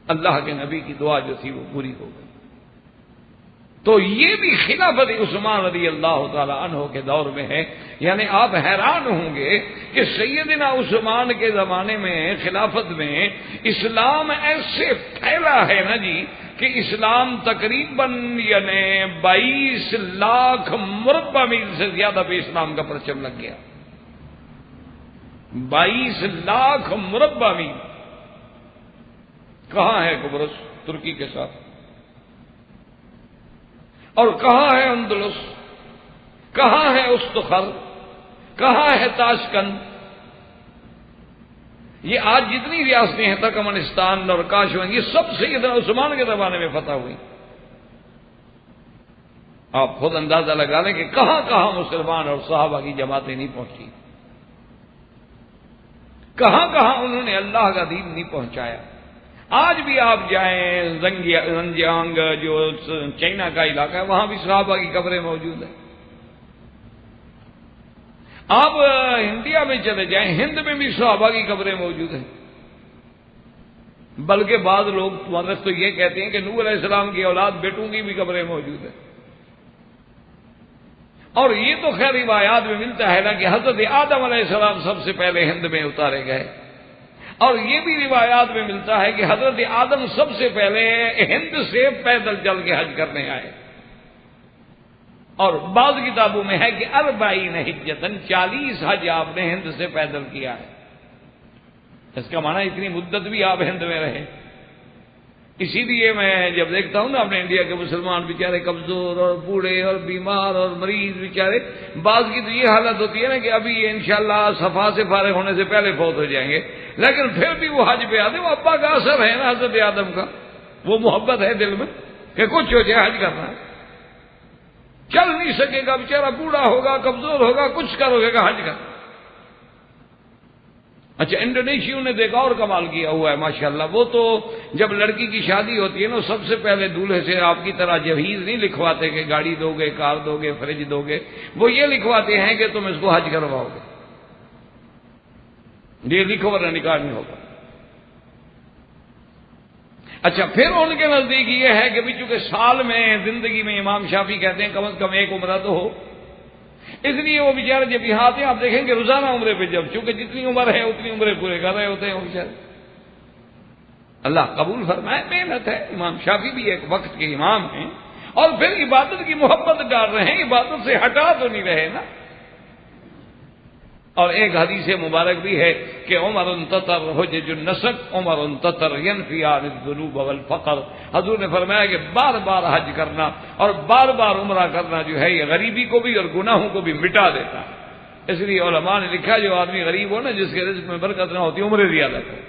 اللہ کے نبی کی دعا جو تھی وہ پوری ہو گئی. تو یہ بھی خلافت عثمان رضی اللہ تعالی عنہ کے دور میں ہے. یعنی آپ حیران ہوں گے کہ سیدنا عثمان کے زمانے میں خلافت میں اسلام ایسے پھیلا ہے نا جی کہ اسلام تقریباً یعنی 22 لاکھ مربع میل سے زیادہ پہ اسلام کا پرچم لگ گیا. 22 لاکھ مربع میل. کہاں ہے قبرص ترکی کے ساتھ، اور کہاں ہے اندلس، کہاں ہے استخر، کہاں ہے تاشکند. یہ آج جتنی ریاستیں ہیں ترکمانستان اور کاشمیر، یہ سب سیدنا عثمان کے زمانے میں فتح ہوئی. آپ خود اندازہ لگا لیں کہ کہاں کہاں مسلمان اور صحابہ کی جماعتیں نہیں پہنچی، کہاں کہاں انہوں نے اللہ کا دین نہیں پہنچایا. آج بھی آپ جائیں زنجیانگ جو چائنا کا علاقہ ہے، وہاں بھی صحابہ کی قبریں موجود ہیں. آپ انڈیا میں چلے جائیں، ہند میں بھی صحابہ کی قبریں موجود ہیں. بلکہ بعض لوگ مدرس تو یہ کہتے ہیں کہ نوح علیہ السلام کی اولاد بیٹوں کی بھی قبریں موجود ہیں. اور یہ تو خیر روایات میں ملتا ہے نا کہ حضرت آدم علیہ السلام سب سے پہلے ہند میں اتارے گئے. اور یہ بھی روایات میں ملتا ہے کہ حضرت آدم سب سے پہلے ہند سے پیدل چل کے حج کرنے آئے. اور بعض کتابوں میں ہے کہ 40 حجتن 40 حج آپ نے ہند سے پیدل کیا ہے. اس کا معنی اتنی مدت بھی آپ ہند میں رہے. اسی لیے میں جب دیکھتا ہوں نا اپنے انڈیا کے مسلمان بیچارے کمزور اور بوڑھے اور بیمار اور مریض بیچارے، بعض کی تو یہ حالت ہوتی ہے نا کہ ابھی انشاءاللہ صفا سے فارغ ہونے سے پہلے فوت ہو جائیں گے، لیکن پھر بھی وہ حج پہ آتے. وہ ابا کا اثر ہے نا حضرت آدم کا، وہ محبت ہے دل میں کہ کچھ ہو جائے حج کرنا ہے. چل نہیں سکے گا بیچارہ، بوڑھا ہوگا، کمزور ہوگا، کچھ کرو گا حج کرنا. اچھا انڈونیشیا نے دیکھا اور کمال کیا ہوا ہے ماشاءاللہ. وہ تو جب لڑکی کی شادی ہوتی ہے نا، سب سے پہلے دولہے سے آپ کی طرح جہیز نہیں لکھواتے کہ گاڑی دو گے، کار دو گے، فریج دو گے. وہ یہ لکھواتے ہیں کہ تم اس کو حج کرواؤ گے. یہ لکھو ورنہ نکاح نہیں ہوگا. اچھا پھر ان کے نزدیک یہ ہے کہ بھی چونکہ سال میں زندگی میں امام شافعی کہتے ہیں کم از کم ایک عمرہ تو ہو، اس لیے وہ بیچارے جب یہاں آتے ہیں آپ دیکھیں گے روزانہ عمرے پہ، جب چونکہ جتنی عمر ہے اتنی عمرے پورے کر رہے ہوتے ہیں وہ بیچارے. اللہ قبول فرمائے، محنت ہے. امام شافعی بھی ایک وقت کے امام ہیں اور پھر عبادت کی محبت ڈال رہے ہیں، عبادت سے ہٹا تو نہیں رہے نا. اور ایک حدیث مبارک بھی ہے کہ عمر تطر حجج النسک، عمر تطر ينفي عن الذنوب والفقر. حضور نے فرمایا کہ بار بار حج کرنا اور بار بار عمرہ کرنا جو ہے یہ غریبی کو بھی اور گناہوں کو بھی مٹا دیتا ہے. اس لیے علماء نے لکھا جو آدمی غریب ہو نا، جس کے رزق میں برکت نہ ہوتی، عمرے زیادہ کرے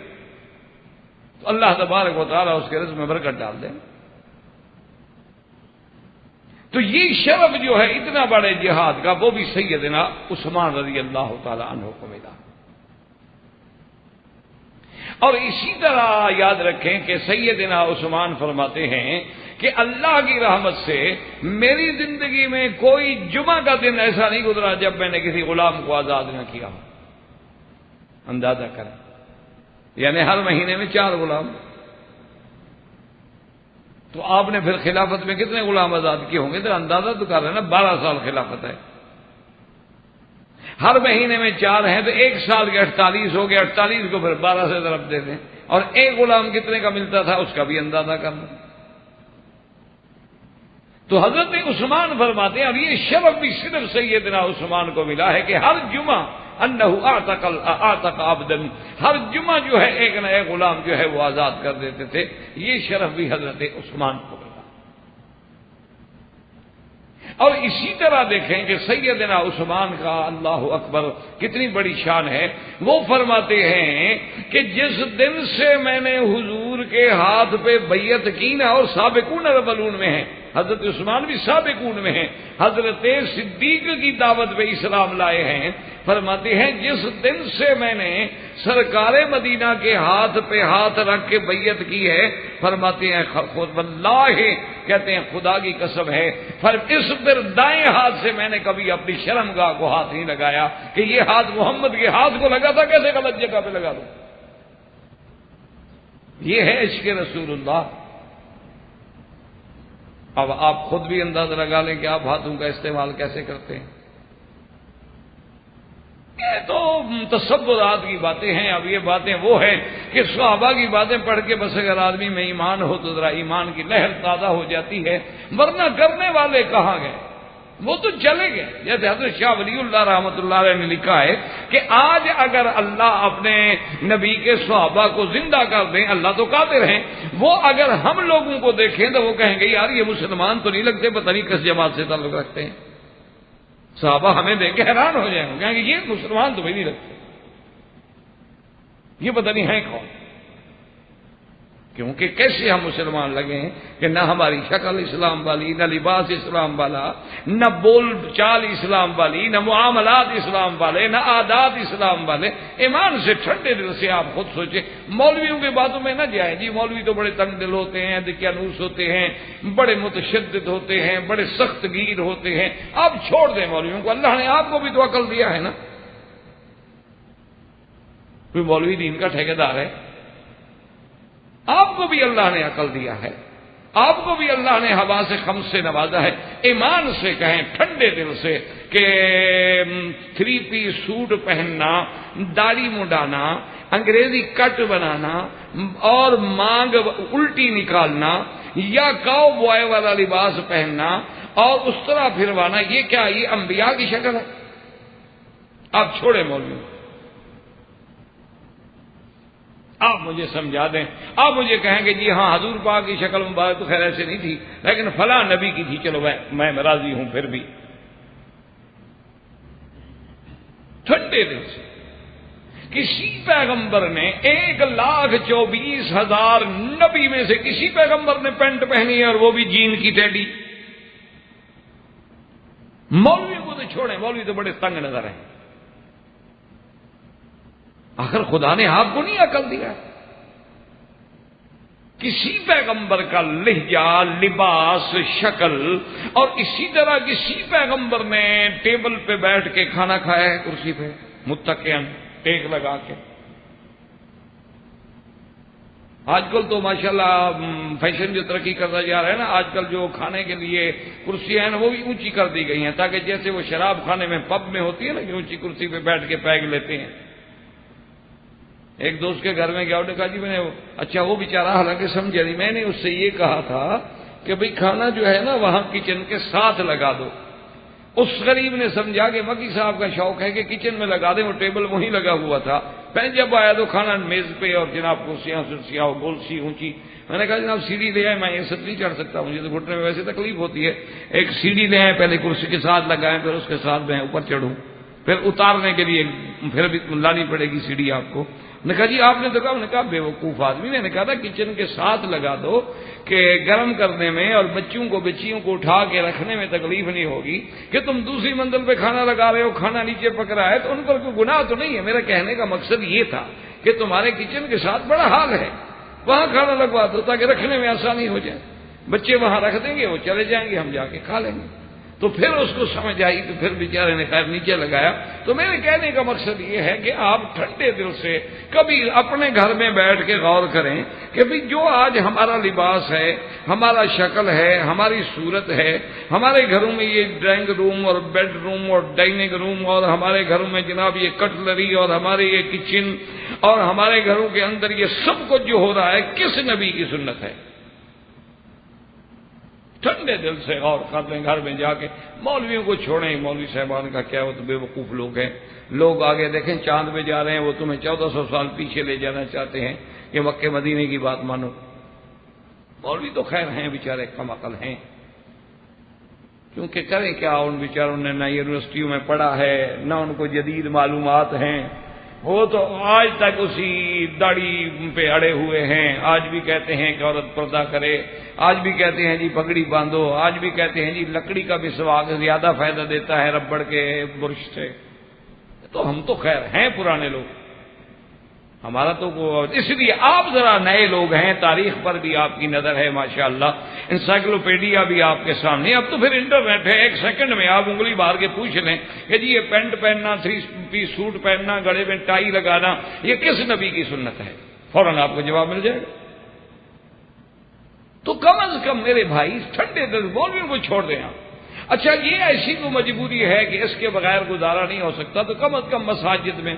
تو اللہ تبارک و تعالیٰ اس کے رزق میں برکت ڈال دے. تو یہ شرف جو ہے اتنا بڑے جہاد کا، وہ بھی سیدنا عثمان رضی اللہ تعالی عنہ کو ملا. اور اسی طرح یاد رکھیں کہ سیدنا عثمان فرماتے ہیں کہ اللہ کی رحمت سے میری زندگی میں کوئی جمعہ کا دن ایسا نہیں گزرا جب میں نے کسی غلام کو آزاد نہ کیا ہو. اندازہ کریں، یعنی ہر مہینے میں 4 غلام. تو آپ نے پھر خلافت میں کتنے غلام آزاد کیے ہوں گے؟ تو اندازہ تو کر رہے ہیں نا، 12 سال خلافت ہے. ہر مہینے میں 4 ہیں تو ایک سال کے 48 ہو گئے. 48 کو پھر 12 سے ضرب دے دیں اور ایک غلام کتنے کا ملتا تھا اس کا بھی اندازہ کرنا. تو حضرت عثمان فرماتے ہیں، اب یہ شرف بھی صرف سیدنا عثمان کو ملا ہے کہ ہر جمعہ انہو اعتق عبدا، ہر جمعہ جو ہے ایک نہ ایک غلام جو ہے وہ آزاد کر دیتے تھے. یہ شرف بھی حضرت عثمان کو ملا. اور اسی طرح دیکھیں کہ سیدنا عثمان کا اللہ اکبر کتنی بڑی شان ہے. وہ فرماتے ہیں کہ جس دن سے میں نے حضور کے ہاتھ پہ بیعت کی نا، اور سابقون الاولون میں ہیں، حضرت عثمان بھی سابقون میں ہیں، حضرت صدیق کی دعوت پہ اسلام لائے ہیں. فرماتے ہیں جس دن سے میں نے سرکار مدینہ کے ہاتھ پہ ہاتھ رکھ کے بیعت کی ہے، فرماتے ہیں خود واللہ، کہتے ہیں خدا کی قسم ہے، اس پر دائیں ہاتھ سے میں نے کبھی اپنی شرمگاہ کو ہاتھ نہیں لگایا کہ یہ ہاتھ محمد کے ہاتھ کو لگا تھا، کیسے غلط جگہ پہ لگا دوں. یہ ہے عشق رسول اللہ. اب آپ خود بھی اندازہ لگا لیں کہ آپ ہاتھوں کا استعمال کیسے کرتے ہیں. یہ تو تصورات کی باتیں ہیں. اب یہ باتیں وہ ہیں کہ صحابہ کی باتیں پڑھ کے بس اگر آدمی میں ایمان ہو تو ذرا ایمان کی لہر تازہ ہو جاتی ہے، ورنہ کرنے والے کہاں گئے؟ وہ تو چلے گئے. جیسے حضرت شاہ ولی اللہ رحمۃ اللہ علیہ نے لکھا ہے کہ آج اگر اللہ اپنے نبی کے صحابہ کو زندہ کر دیں، اللہ تو قادر ہیں، وہ اگر ہم لوگوں کو دیکھیں تو وہ کہیں گے یار یہ مسلمان تو نہیں لگتے، پتہ نہیں کس جماعت سے تعلق رکھتے ہیں. صحابہ ہمیں دیکھ کے حیران ہو جائیں گے، کہیں گے یہ مسلمان تو بھی نہیں لگتے، یہ پتہ نہیں ہے کون. کیونکہ کیسے ہم مسلمان لگے ہیں کہ نہ ہماری شکل اسلام والی، نہ لباس اسلام والا، نہ بول چال اسلام والی، نہ معاملات اسلام والے، نہ عادات اسلام والے. ایمان سے ٹھنڈے دل سے آپ خود سوچیں. مولویوں کی باتوں میں نہ جائیں. جی مولوی تو بڑے تنگ دل ہوتے ہیں، دقیانوس ہوتے ہیں، بڑے متشدد ہوتے ہیں، بڑے سخت گیر ہوتے ہیں. آپ چھوڑ دیں مولویوں کو، اللہ نے آپ کو بھی تو عقل دیا ہے نا. کوئی مولوی دین کا ٹھیکیدار ہے؟ آپ کو بھی اللہ نے عقل دیا ہے، آپ کو بھی اللہ نے ہوا سے خمس سے نوازا ہے. ایمان سے کہیں ٹھنڈے دل سے کہ 3 پیس سوٹ پہننا، داڑھی مڈانا، انگریزی کٹ بنانا اور مانگ الٹی نکالنا یا کاؤ بوائے والا لباس پہننا اور اس طرح پھروانا، یہ کیا یہ انبیاء کی شکل ہے؟ آپ چھوڑے مولوی، آپ مجھے سمجھا دیں. آپ مجھے کہیں کہ جی ہاں حضور پاک کی شکل مبارک تو خیر ایسے نہیں تھی، لیکن فلاں نبی کی تھی، چلو میں راضی ہوں. پھر بھی ٹھنڈے دل سے کسی پیغمبر نے 1,24,000 نبی میں سے کسی پیغمبر نے پینٹ پہنی ہے اور وہ بھی جین کی ٹیڈی. مولوی کو تو چھوڑیں، مولوی تو بڑے تنگ نظر ہیں. آخر خدا نے آپ کو نہیں عقل دیا؟ کسی پیغمبر کا لہجہ، لباس، شکل، اور اسی طرح کسی پیغمبر نے ٹیبل پہ بیٹھ کے کھانا کھایا ہے، کرسی پہ متکئن ٹیک لگا کے. آج کل تو ماشاءاللہ فیشن جو ترقی کرتا جا رہا ہے نا، آج کل جو کھانے کے لیے کرسیاں ہیں وہ بھی اونچی کر دی گئی ہیں، تاکہ جیسے وہ شراب کھانے میں پب میں ہوتی ہے نا کہ اونچی کرسی پہ بیٹھ کے پیگ لیتے ہیں. ایک دوست کے گھر میں گیا، انہوں نے کہا جی میں نے اچھا وہ بیچارہ حالانکہ سمجھا نہیں، میں نے اس سے یہ کہا تھا کہ بھئی کھانا جو ہے نا وہاں کچن کے ساتھ لگا دو. اس غریب نے سمجھا کہ مکی صاحب کا شوق ہے کہ کچن میں لگا دیں، وہ ٹیبل وہیں لگا ہوا تھا. پہلے جب آیا تو کھانا میز پہ اور جناب کرسیاں سرسیاں گول سی اونچی. میں نے کہا جناب سیڑھی لے آئے، میں یہ سب نہیں چڑھ سکتا، مجھے تو گھٹنے میں ویسے تکلیف ہوتی ہے. ایک سیڑھی لے آئے، پہلے کرسی کے ساتھ لگائیں، پھر اس کے ساتھ میں اوپر چڑھوں، پھر اتارنے کے لیے پھر بھی لانی پڑے گی سیڑھی آپ کو. نے کہا جی آپ نے تو کہا، نے کہا بے وقوف آدمی نے کہا تھا کچن کے ساتھ لگا دو کہ گرم کرنے میں اور بچیوں کو اٹھا کے رکھنے میں تکلیف نہیں ہوگی. کہ تم دوسری منزل پہ کھانا لگا رہے ہو، کھانا نیچے پک رہا ہے تو ان پر کوئی گناہ تو نہیں ہے. میرا کہنے کا مقصد یہ تھا کہ تمہارے کچن کے ساتھ بڑا حال ہے، وہاں کھانا لگوا دو تاکہ رکھنے میں آسانی ہو جائے. بچے وہاں رکھ دیں گے، وہ چلے جائیں گے، ہم جا کے کھا لیں گے. تو پھر اس کو سمجھ آئی تو پھر بیچارے نے خیر نیچے لگایا. تو میرے کہنے کا مقصد یہ ہے کہ آپ ٹھنڈے دل سے کبھی اپنے گھر میں بیٹھ کے غور کریں کہ بھئی جو آج ہمارا لباس ہے، ہمارا شکل ہے، ہماری صورت ہے، ہمارے گھروں میں یہ ڈرائنگ روم اور بیڈ روم اور ڈائننگ روم اور ہمارے گھروں میں جناب یہ کٹلری اور ہمارے یہ کچن اور ہمارے گھروں کے اندر یہ سب کچھ جو ہو رہا ہے کس نبی کی سنت ہے؟ ٹھنڈے دل سے غور کر لیں گھر میں جا کے. مولویوں کو چھوڑیں، مولوی صاحبان کا کیا، وہ تو بے وقوف لوگ ہیں. لوگ آگے دیکھیں چاند پہ جا رہے ہیں، وہ تمہیں 1400 سال پیچھے لے جانا چاہتے ہیں کہ مکے مدینے کی بات مانو. مولوی تو خیر ہیں بیچارے، کم عقل ہیں، کیونکہ کریں کیا، ان بیچاروں نے نہ یونیورسٹیوں میں پڑھا ہے نہ ان کو جدید معلومات ہیں. وہ تو آج تک اسی داڑھی پہ اڑے ہوئے ہیں. آج بھی کہتے ہیں کہ عورت پردہ کرے، آج بھی کہتے ہیں جی پگڑی باندھو، آج بھی کہتے ہیں جی لکڑی کا مسواک زیادہ فائدہ دیتا ہے ربڑ کے برش سے. تو ہم تو خیر ہیں پرانے لوگ، ہمارا تو اس لیے آپ ذرا نئے لوگ ہیں، تاریخ پر بھی آپ کی نظر ہے ماشاءاللہ، انسائکلوپیڈیا بھی آپ کے سامنے. اب تو پھر انٹرنیٹ ہے، 1 سیکنڈ میں آپ انگلی مار کے پوچھ لیں کہ جی یہ پینٹ پہننا، 3 پیس سوٹ پہننا، گلے میں ٹائی لگانا یہ کس نبی کی سنت ہے، فوراً آپ کو جواب مل جائے گا. تو کم از کم میرے بھائی ٹھنڈے دل مولویوں کو چھوڑ دیں آپ. اچھا یہ ایسی تو مجبوری ہے کہ اس کے بغیر گزارا نہیں ہو سکتا، تو کم از کم مساجد میں،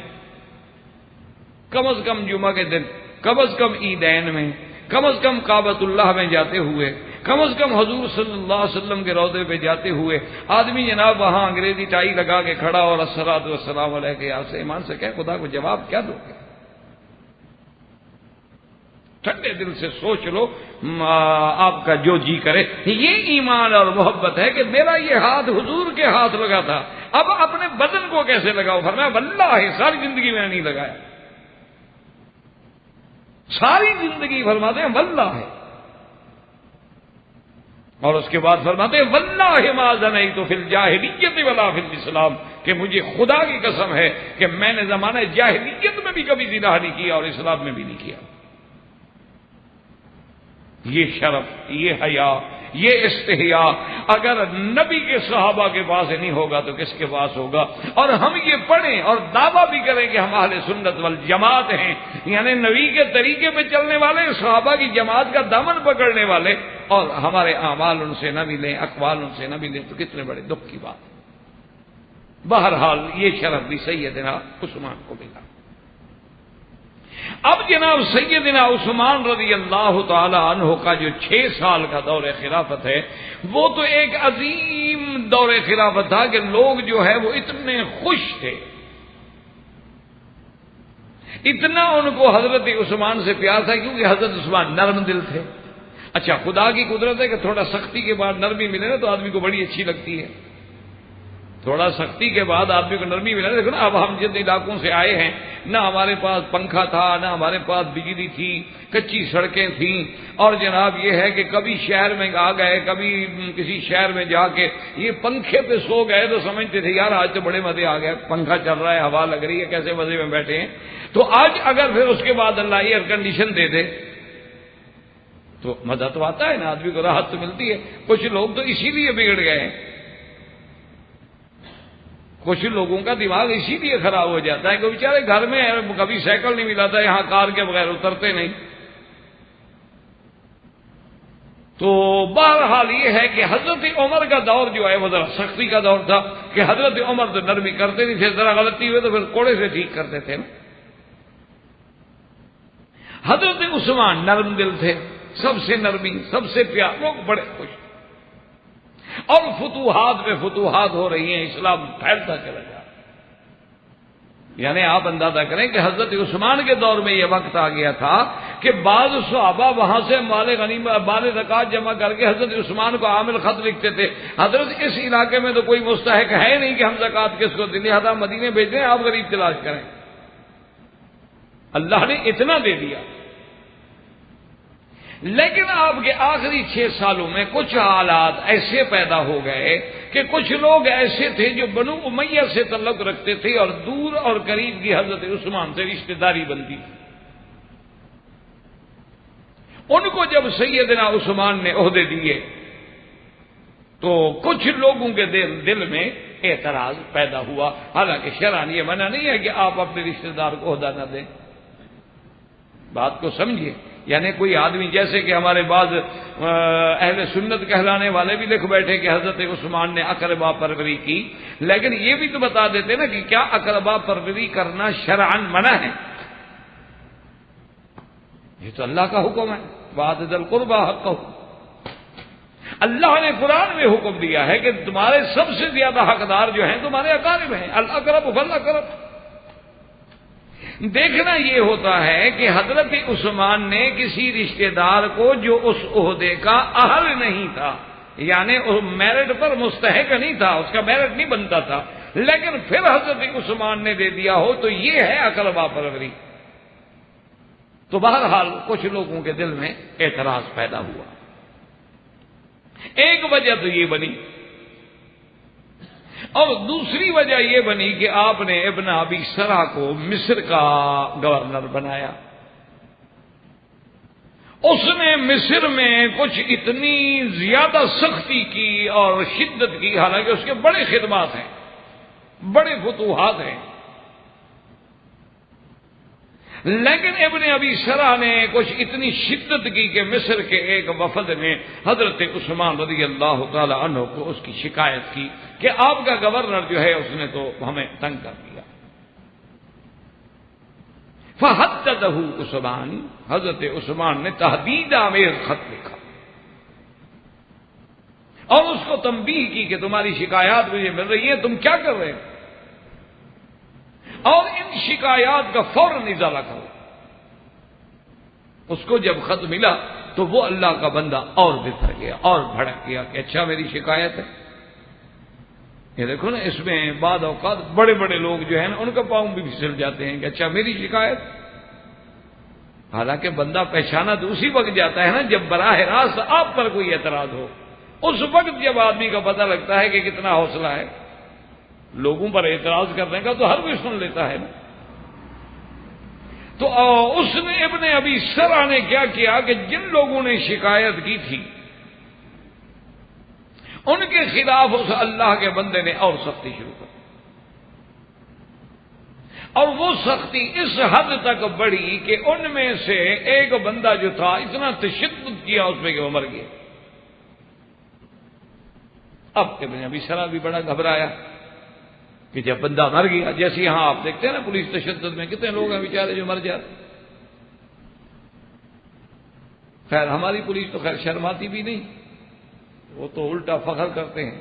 کم از کم جمعہ کے دن، کم از کم عیدین میں، کم از کم کعبۃ اللہ میں جاتے ہوئے، کم از کم حضور صلی اللہ علیہ وسلم کے روضے پہ جاتے ہوئے آدمی جناب وہاں انگریزی ٹائی لگا کے کھڑا اور الصلاۃ والسلام علیک یا سے ایمان سے کہے خدا کو جواب کیا دو گے؟ ٹھنڈے دل سے سوچ لو، آپ کا جو جی کرے. یہ ایمان اور محبت ہے کہ میرا یہ ہاتھ حضور کے ہاتھ لگا تھا، اب اپنے بدن کو کیسے لگاؤ؟ فرمایا واللہ ساری زندگی میں نہیں لگایا، ساری زندگی فرماتے ہیں واللہ ہے. اور اس کے بعد فرماتے ہیں واللہ ما زنیت فی الجاہلیت ولا فی الاسلام، کہ مجھے خدا کی قسم ہے کہ میں نے زمانہ جاہلیت میں بھی کبھی زنا نہیں کیا اور اسلام میں بھی نہیں کیا. یہ شرف، یہ حیا، یہ استحیا اگر نبی کے صحابہ کے پاس نہیں ہوگا تو کس کے پاس ہوگا؟ اور ہم یہ پڑھیں اور دعویٰ بھی کریں کہ ہم اہل سنت والجماعت ہیں، یعنی نبی کے طریقے پہ چلنے والے، صحابہ کی جماعت کا دامن پکڑنے والے، اور ہمارے اعمال ان سے نہ ملیں، اقوال ان سے نہ ملیں، تو کتنے بڑے دکھ کی بات ہے. بہرحال یہ شرف بھی سیدنا عثمان کو ملا. اب جناب سیدنا عثمان رضی اللہ تعالی عنہ کا جو 6 سال کا دور خلافت ہے، وہ تو ایک عظیم دور خلافت تھا کہ لوگ جو ہے وہ اتنے خوش تھے، اتنا ان کو حضرت عثمان سے پیار تھا کیونکہ حضرت عثمان نرم دل تھے. اچھا خدا کی قدرت ہے کہ تھوڑا سختی کے بعد نرمی ملے نا تو آدمی کو بڑی اچھی لگتی ہے. تھوڑا سختی کے بعد آدمی کو نرمی ملا. دیکھو نا، اب ہم جن علاقوں سے آئے ہیں، نہ ہمارے پاس پنکھا تھا، نہ ہمارے پاس بجلی تھی، کچی سڑکیں تھیں، اور جناب یہ ہے کہ کبھی شہر میں آ گئے، کبھی کسی شہر میں جا کے یہ پنکھے پہ سو گئے تو سمجھتے تھے یار آج تو بڑے مزے آ گئے، پنکھا چل رہا ہے، ہوا لگ رہی ہے، کیسے مزے میں بیٹھے ہیں. تو آج اگر پھر اس کے بعد اللہ ایئر کنڈیشن دے دے تو مزہ تو آتا ہے نا، آدمی کو راحت تو ملتی ہے. کچھ لوگ تو اسی لیے بگڑ گئے ہیں، کچھ لوگوں کا دماغ اسی لیے خراب ہو جاتا ہے کہ بیچارے گھر میں کبھی سائیکل نہیں ملا تھا، یہاں کار کے بغیر اترتے نہیں. تو بہرحال یہ ہے کہ حضرت عمر کا دور جو ہے وہ ذرا سختی کا دور تھا کہ حضرت عمر تو نرمی کرتے نہیں تھے، ذرا غلطی ہوئے تو پھر کوڑے سے ٹھیک کرتے تھے نا. حضرت عثمان نرم دل تھے، سب سے نرمی، سب سے پیار، لوگ بڑے خوش. اور فتوحات پہ فتوحات ہو رہی ہیں، اسلام پھیلتا چلا جا رہا ہے. یعنی آپ اندازہ کریں کہ حضرت عثمان کے دور میں یہ وقت آ گیا تھا کہ بعض صحابہ وہاں سے مال غنیمت، مال زکات جمع کر کے حضرت عثمان کو عامل خط لکھتے تھے، حضرت اس علاقے میں تو کوئی مستحق ہے نہیں کہ ہم زکات کس کو دیں، لہذا مدینے بھیج دیں، آپ غریب تلاش کریں. اللہ نے اتنا دے دیا. لیکن آپ کے آخری 6 سالوں میں کچھ حالات ایسے پیدا ہو گئے کہ کچھ لوگ ایسے تھے جو بنو امیہ سے تعلق رکھتے تھے اور دور اور قریب کی حضرت عثمان سے رشتہ داری بنتی تھی. ان کو جب سیدنا عثمان نے عہدے دیے تو کچھ لوگوں کے دل میں اعتراض پیدا ہوا. حالانکہ شرعاً یہ منع نہیں ہے کہ آپ اپنے رشتہ دار کو عہدہ نہ دیں. بات کو سمجھیے. یعنی کوئی آدمی جیسے کہ ہمارے بعض اہل سنت کہلانے والے بھی لکھ بیٹھے کہ حضرت عثمان نے اقربا پروری کی، لیکن یہ بھی تو بتا دیتے نا کہ کیا اقربا پروری کرنا شرعاً منع ہے؟ یہ تو اللہ کا حکم ہے، وَآتِ ذِی الْقُرْبَىٰ حَقَّهُ. اللہ نے قرآن میں حکم دیا ہے کہ تمہارے سب سے زیادہ حقدار جو ہیں تمہارے اقارب ہیں، الاقرب فالاقرب. دیکھنا یہ ہوتا ہے کہ حضرت عثمان نے کسی رشتہ دار کو جو اس عہدے کا اہل نہیں تھا، یعنی میرٹ پر مستحق نہیں تھا، اس کا میرٹ نہیں بنتا تھا، لیکن پھر حضرت عثمان نے دے دیا ہو تو یہ ہے اقربا پروری. تو بہرحال کچھ لوگوں کے دل میں اعتراض پیدا ہوا. ایک وجہ تو یہ بنی، اور دوسری وجہ یہ بنی کہ آپ نے ابن ابی سرح کو مصر کا گورنر بنایا. اس نے مصر میں کچھ اتنی زیادہ سختی کی اور شدت کی، حالانکہ اس کے بڑے خدمات ہیں، بڑے فتوحات ہیں. لیکن ابن ابی سرا نے کچھ اتنی شدت کی کہ مصر کے ایک وفد نے حضرت عثمان رضی اللہ تعالی عنہ کو اس کی شکایت کی کہ آپ کا گورنر جو ہے اس نے تو ہمیں تنگ کر دیا. فحددہ عثمان، حضرت عثمان نے تحدید آمیز خط لکھا اور اس کو تنبیہ کی کہ تمہاری شکایات مجھے مل رہی ہیں، تم کیا کر رہے ہیں، اور ان شکایات کا فوراً ازالہ کرو. اس کو جب خط ملا تو وہ اللہ کا بندہ اور بکھر گیا اور بھڑک گیا کہ اچھا میری شکایت ہے. یہ دیکھو نا، اس میں بعض اوقات بڑے بڑے لوگ جو ہیں نا ان کا پاؤں بھی پھسل جاتے ہیں کہ اچھا میری شکایت. حالانکہ بندہ پہچانا تو اسی وقت جاتا ہے نا جب براہ راست آپ پر کوئی اعتراض ہو. اس وقت جب آدمی کا پتہ لگتا ہے کہ کتنا حوصلہ ہے. لوگوں پر اعتراض کرنے کا تو ہر کوئی سن لیتا ہے نا. تو اس نے ابن ابی سرا نے کیا کیا کہ جن لوگوں نے شکایت کی تھی ان کے خلاف اس اللہ کے بندے نے اور سختی شروع کر دی. اور وہ سختی اس حد تک بڑھی کہ ان میں سے ایک بندہ جو تھا اتنا تشدد کیا اس میں کہ وہ مر گیا. اب ابن ابی سرا بھی بڑا گھبرایا کہ جب بندہ مر گیا، جیسے یہاں آپ دیکھتے ہیں نا پولیس تشدد میں کتنے لوگ ہیں بیچارے جو مر جاتے. خیر ہماری پولیس تو خیر شرماتی بھی نہیں، وہ تو الٹا فخر کرتے ہیں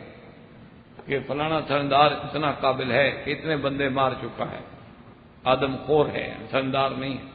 کہ فلانا تھندار اتنا قابل ہے کہ اتنے بندے مار چکا ہے، آدم خور ہے، تھندار نہیں ہے.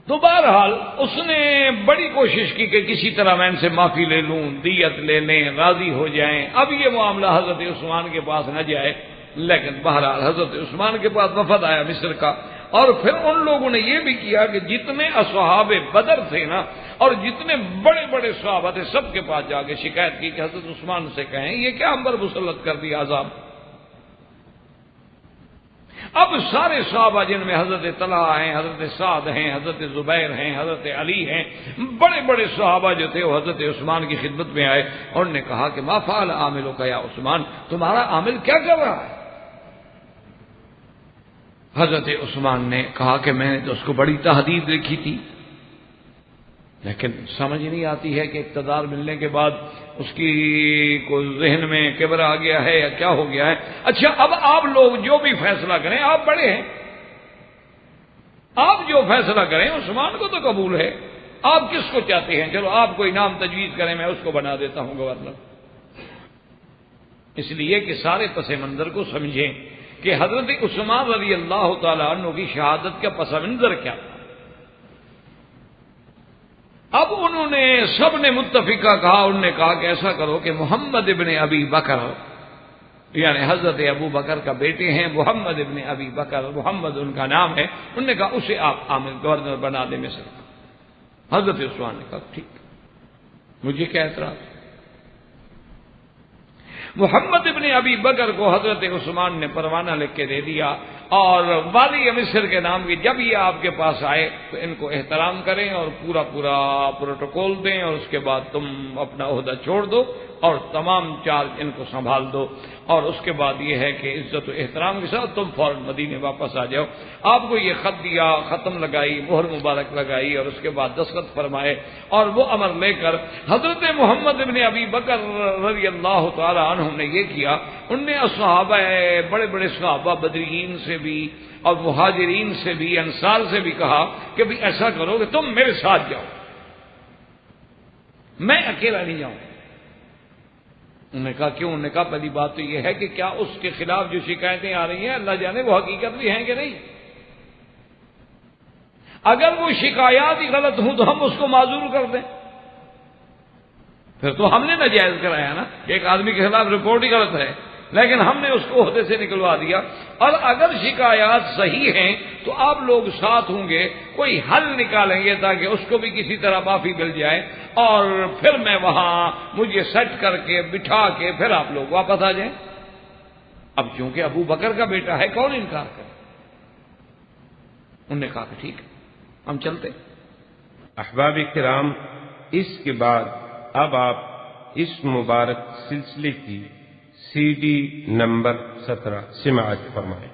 تو بہرحال اس نے بڑی کوشش کی کہ کسی طرح میں ان سے معافی لے لوں، دیت لے لیں، راضی ہو جائیں، اب یہ معاملہ حضرت عثمان کے پاس نہ جائے. لیکن بہرحال حضرت عثمان کے پاس وفد آیا مصر کا، اور پھر ان لوگوں نے یہ بھی کیا کہ جتنے اصحاب بدر تھے نا اور جتنے بڑے بڑے صحابہ تھے سب کے پاس جا کے شکایت کی کہ حضرت عثمان سے کہیں یہ کیا ہم پر مسلط کر دیا عذاب. اب سارے صحابہ جن میں حضرت طلحہ ہیں، حضرت سعد ہیں، حضرت زبیر ہیں، حضرت علی ہیں، بڑے بڑے صحابہ جو تھے وہ حضرت عثمان کی خدمت میں آئے اور نے کہا کہ ما فعل عاملک یا عثمان، تمہارا عامل کیا کر رہا ہے. حضرت عثمان نے کہا کہ میں نے تو اس کو بڑی تحدید لکھی تھی، لیکن سمجھ نہیں آتی ہے کہ اقتدار ملنے کے بعد اس کی کوئی ذہن میں کبر آ گیا ہے یا کیا ہو گیا ہے. اچھا اب آپ لوگ جو بھی فیصلہ کریں، آپ بڑے ہیں، آپ جو فیصلہ کریں عثمان کو تو قبول ہے، آپ کس کو چاہتے ہیں، چلو آپ کوئی نام تجویز کریں میں اس کو بنا دیتا ہوں گورنر. اس لیے کہ سارے پس منظر کو سمجھیں کہ حضرت عثمان رضی اللہ تعالی عنہ کی شہادت کا پس منظر کیا تھا. اب انہوں نے سب نے متفقہ کہا، انہوں نے کہا کہ ایسا کرو کہ محمد ابن ابی بکر، یعنی حضرت ابو بکر کا بیٹے ہیں محمد ابن ابی بکر، محمد ان کا نام ہے، انہوں نے کہا اسے آپ عامل گورنر بنا دیں مصر کا. حضرت عثمان نے کہا ٹھیک، مجھے کیا اعتراض. محمد ابن ابی بکر کو حضرت عثمان نے پروانہ لکھ کے دے دیا اور والی مصر کے نام کی جب یہ آپ کے پاس آئے تو ان کو احترام کریں اور پورا پروٹوکول دیں، اور اس کے بعد تم اپنا عہدہ چھوڑ دو اور تمام چارج ان کو سنبھال دو، اور اس کے بعد یہ ہے کہ عزت و احترام کے ساتھ تم فوراً مدینے واپس آ جاؤ. آپ کو یہ خط دیا، ختم لگائی، مہر مبارک لگائی اور اس کے بعد دستخط فرمائے، اور وہ امر لے کر حضرت محمد ابن ابی بکر رضی اللہ تعالی عنہ نے یہ کیا. ان نے صحابہ، بڑے بڑے صحابہ بدرین سے بھی اور مہاجرین سے بھی، انصار سے بھی کہا کہ بھی ایسا کرو کہ تم میرے ساتھ جاؤ، میں اکیلا نہیں جاؤں. انہوں نے کہا کیوں؟ انہوں نے کہا پہلی بات تو یہ ہے کہ کیا اس کے خلاف جو شکایتیں آ رہی ہیں اللہ جانے وہ حقیقت بھی ہیں کہ نہیں. اگر وہ شکایات ہی غلط ہوں تو ہم اس کو معذور کر دیں، پھر تو ہم نے ناجائز کرایا نا کہ ایک آدمی کے خلاف رپورٹ ہی غلط ہے، لیکن ہم نے اس کو عہدے سے نکلوا دیا. اور اگر شکایات صحیح ہیں تو آپ لوگ ساتھ ہوں گے، کوئی حل نکالیں گے تاکہ اس کو بھی کسی طرح معافی مل جائے، اور پھر میں وہاں مجھے سیٹ کر کے بٹھا کے پھر آپ لوگ واپس آ جائیں. اب چونکہ ابو بکر کا بیٹا ہے کون انکار کرے. انہوں نے کہا کہ ٹھیک ہے ہم چلتے. احباب کرام، اس کے بعد اب آپ اس مبارک سلسلے کی CD نمبر 17 سماعت فرمائیں.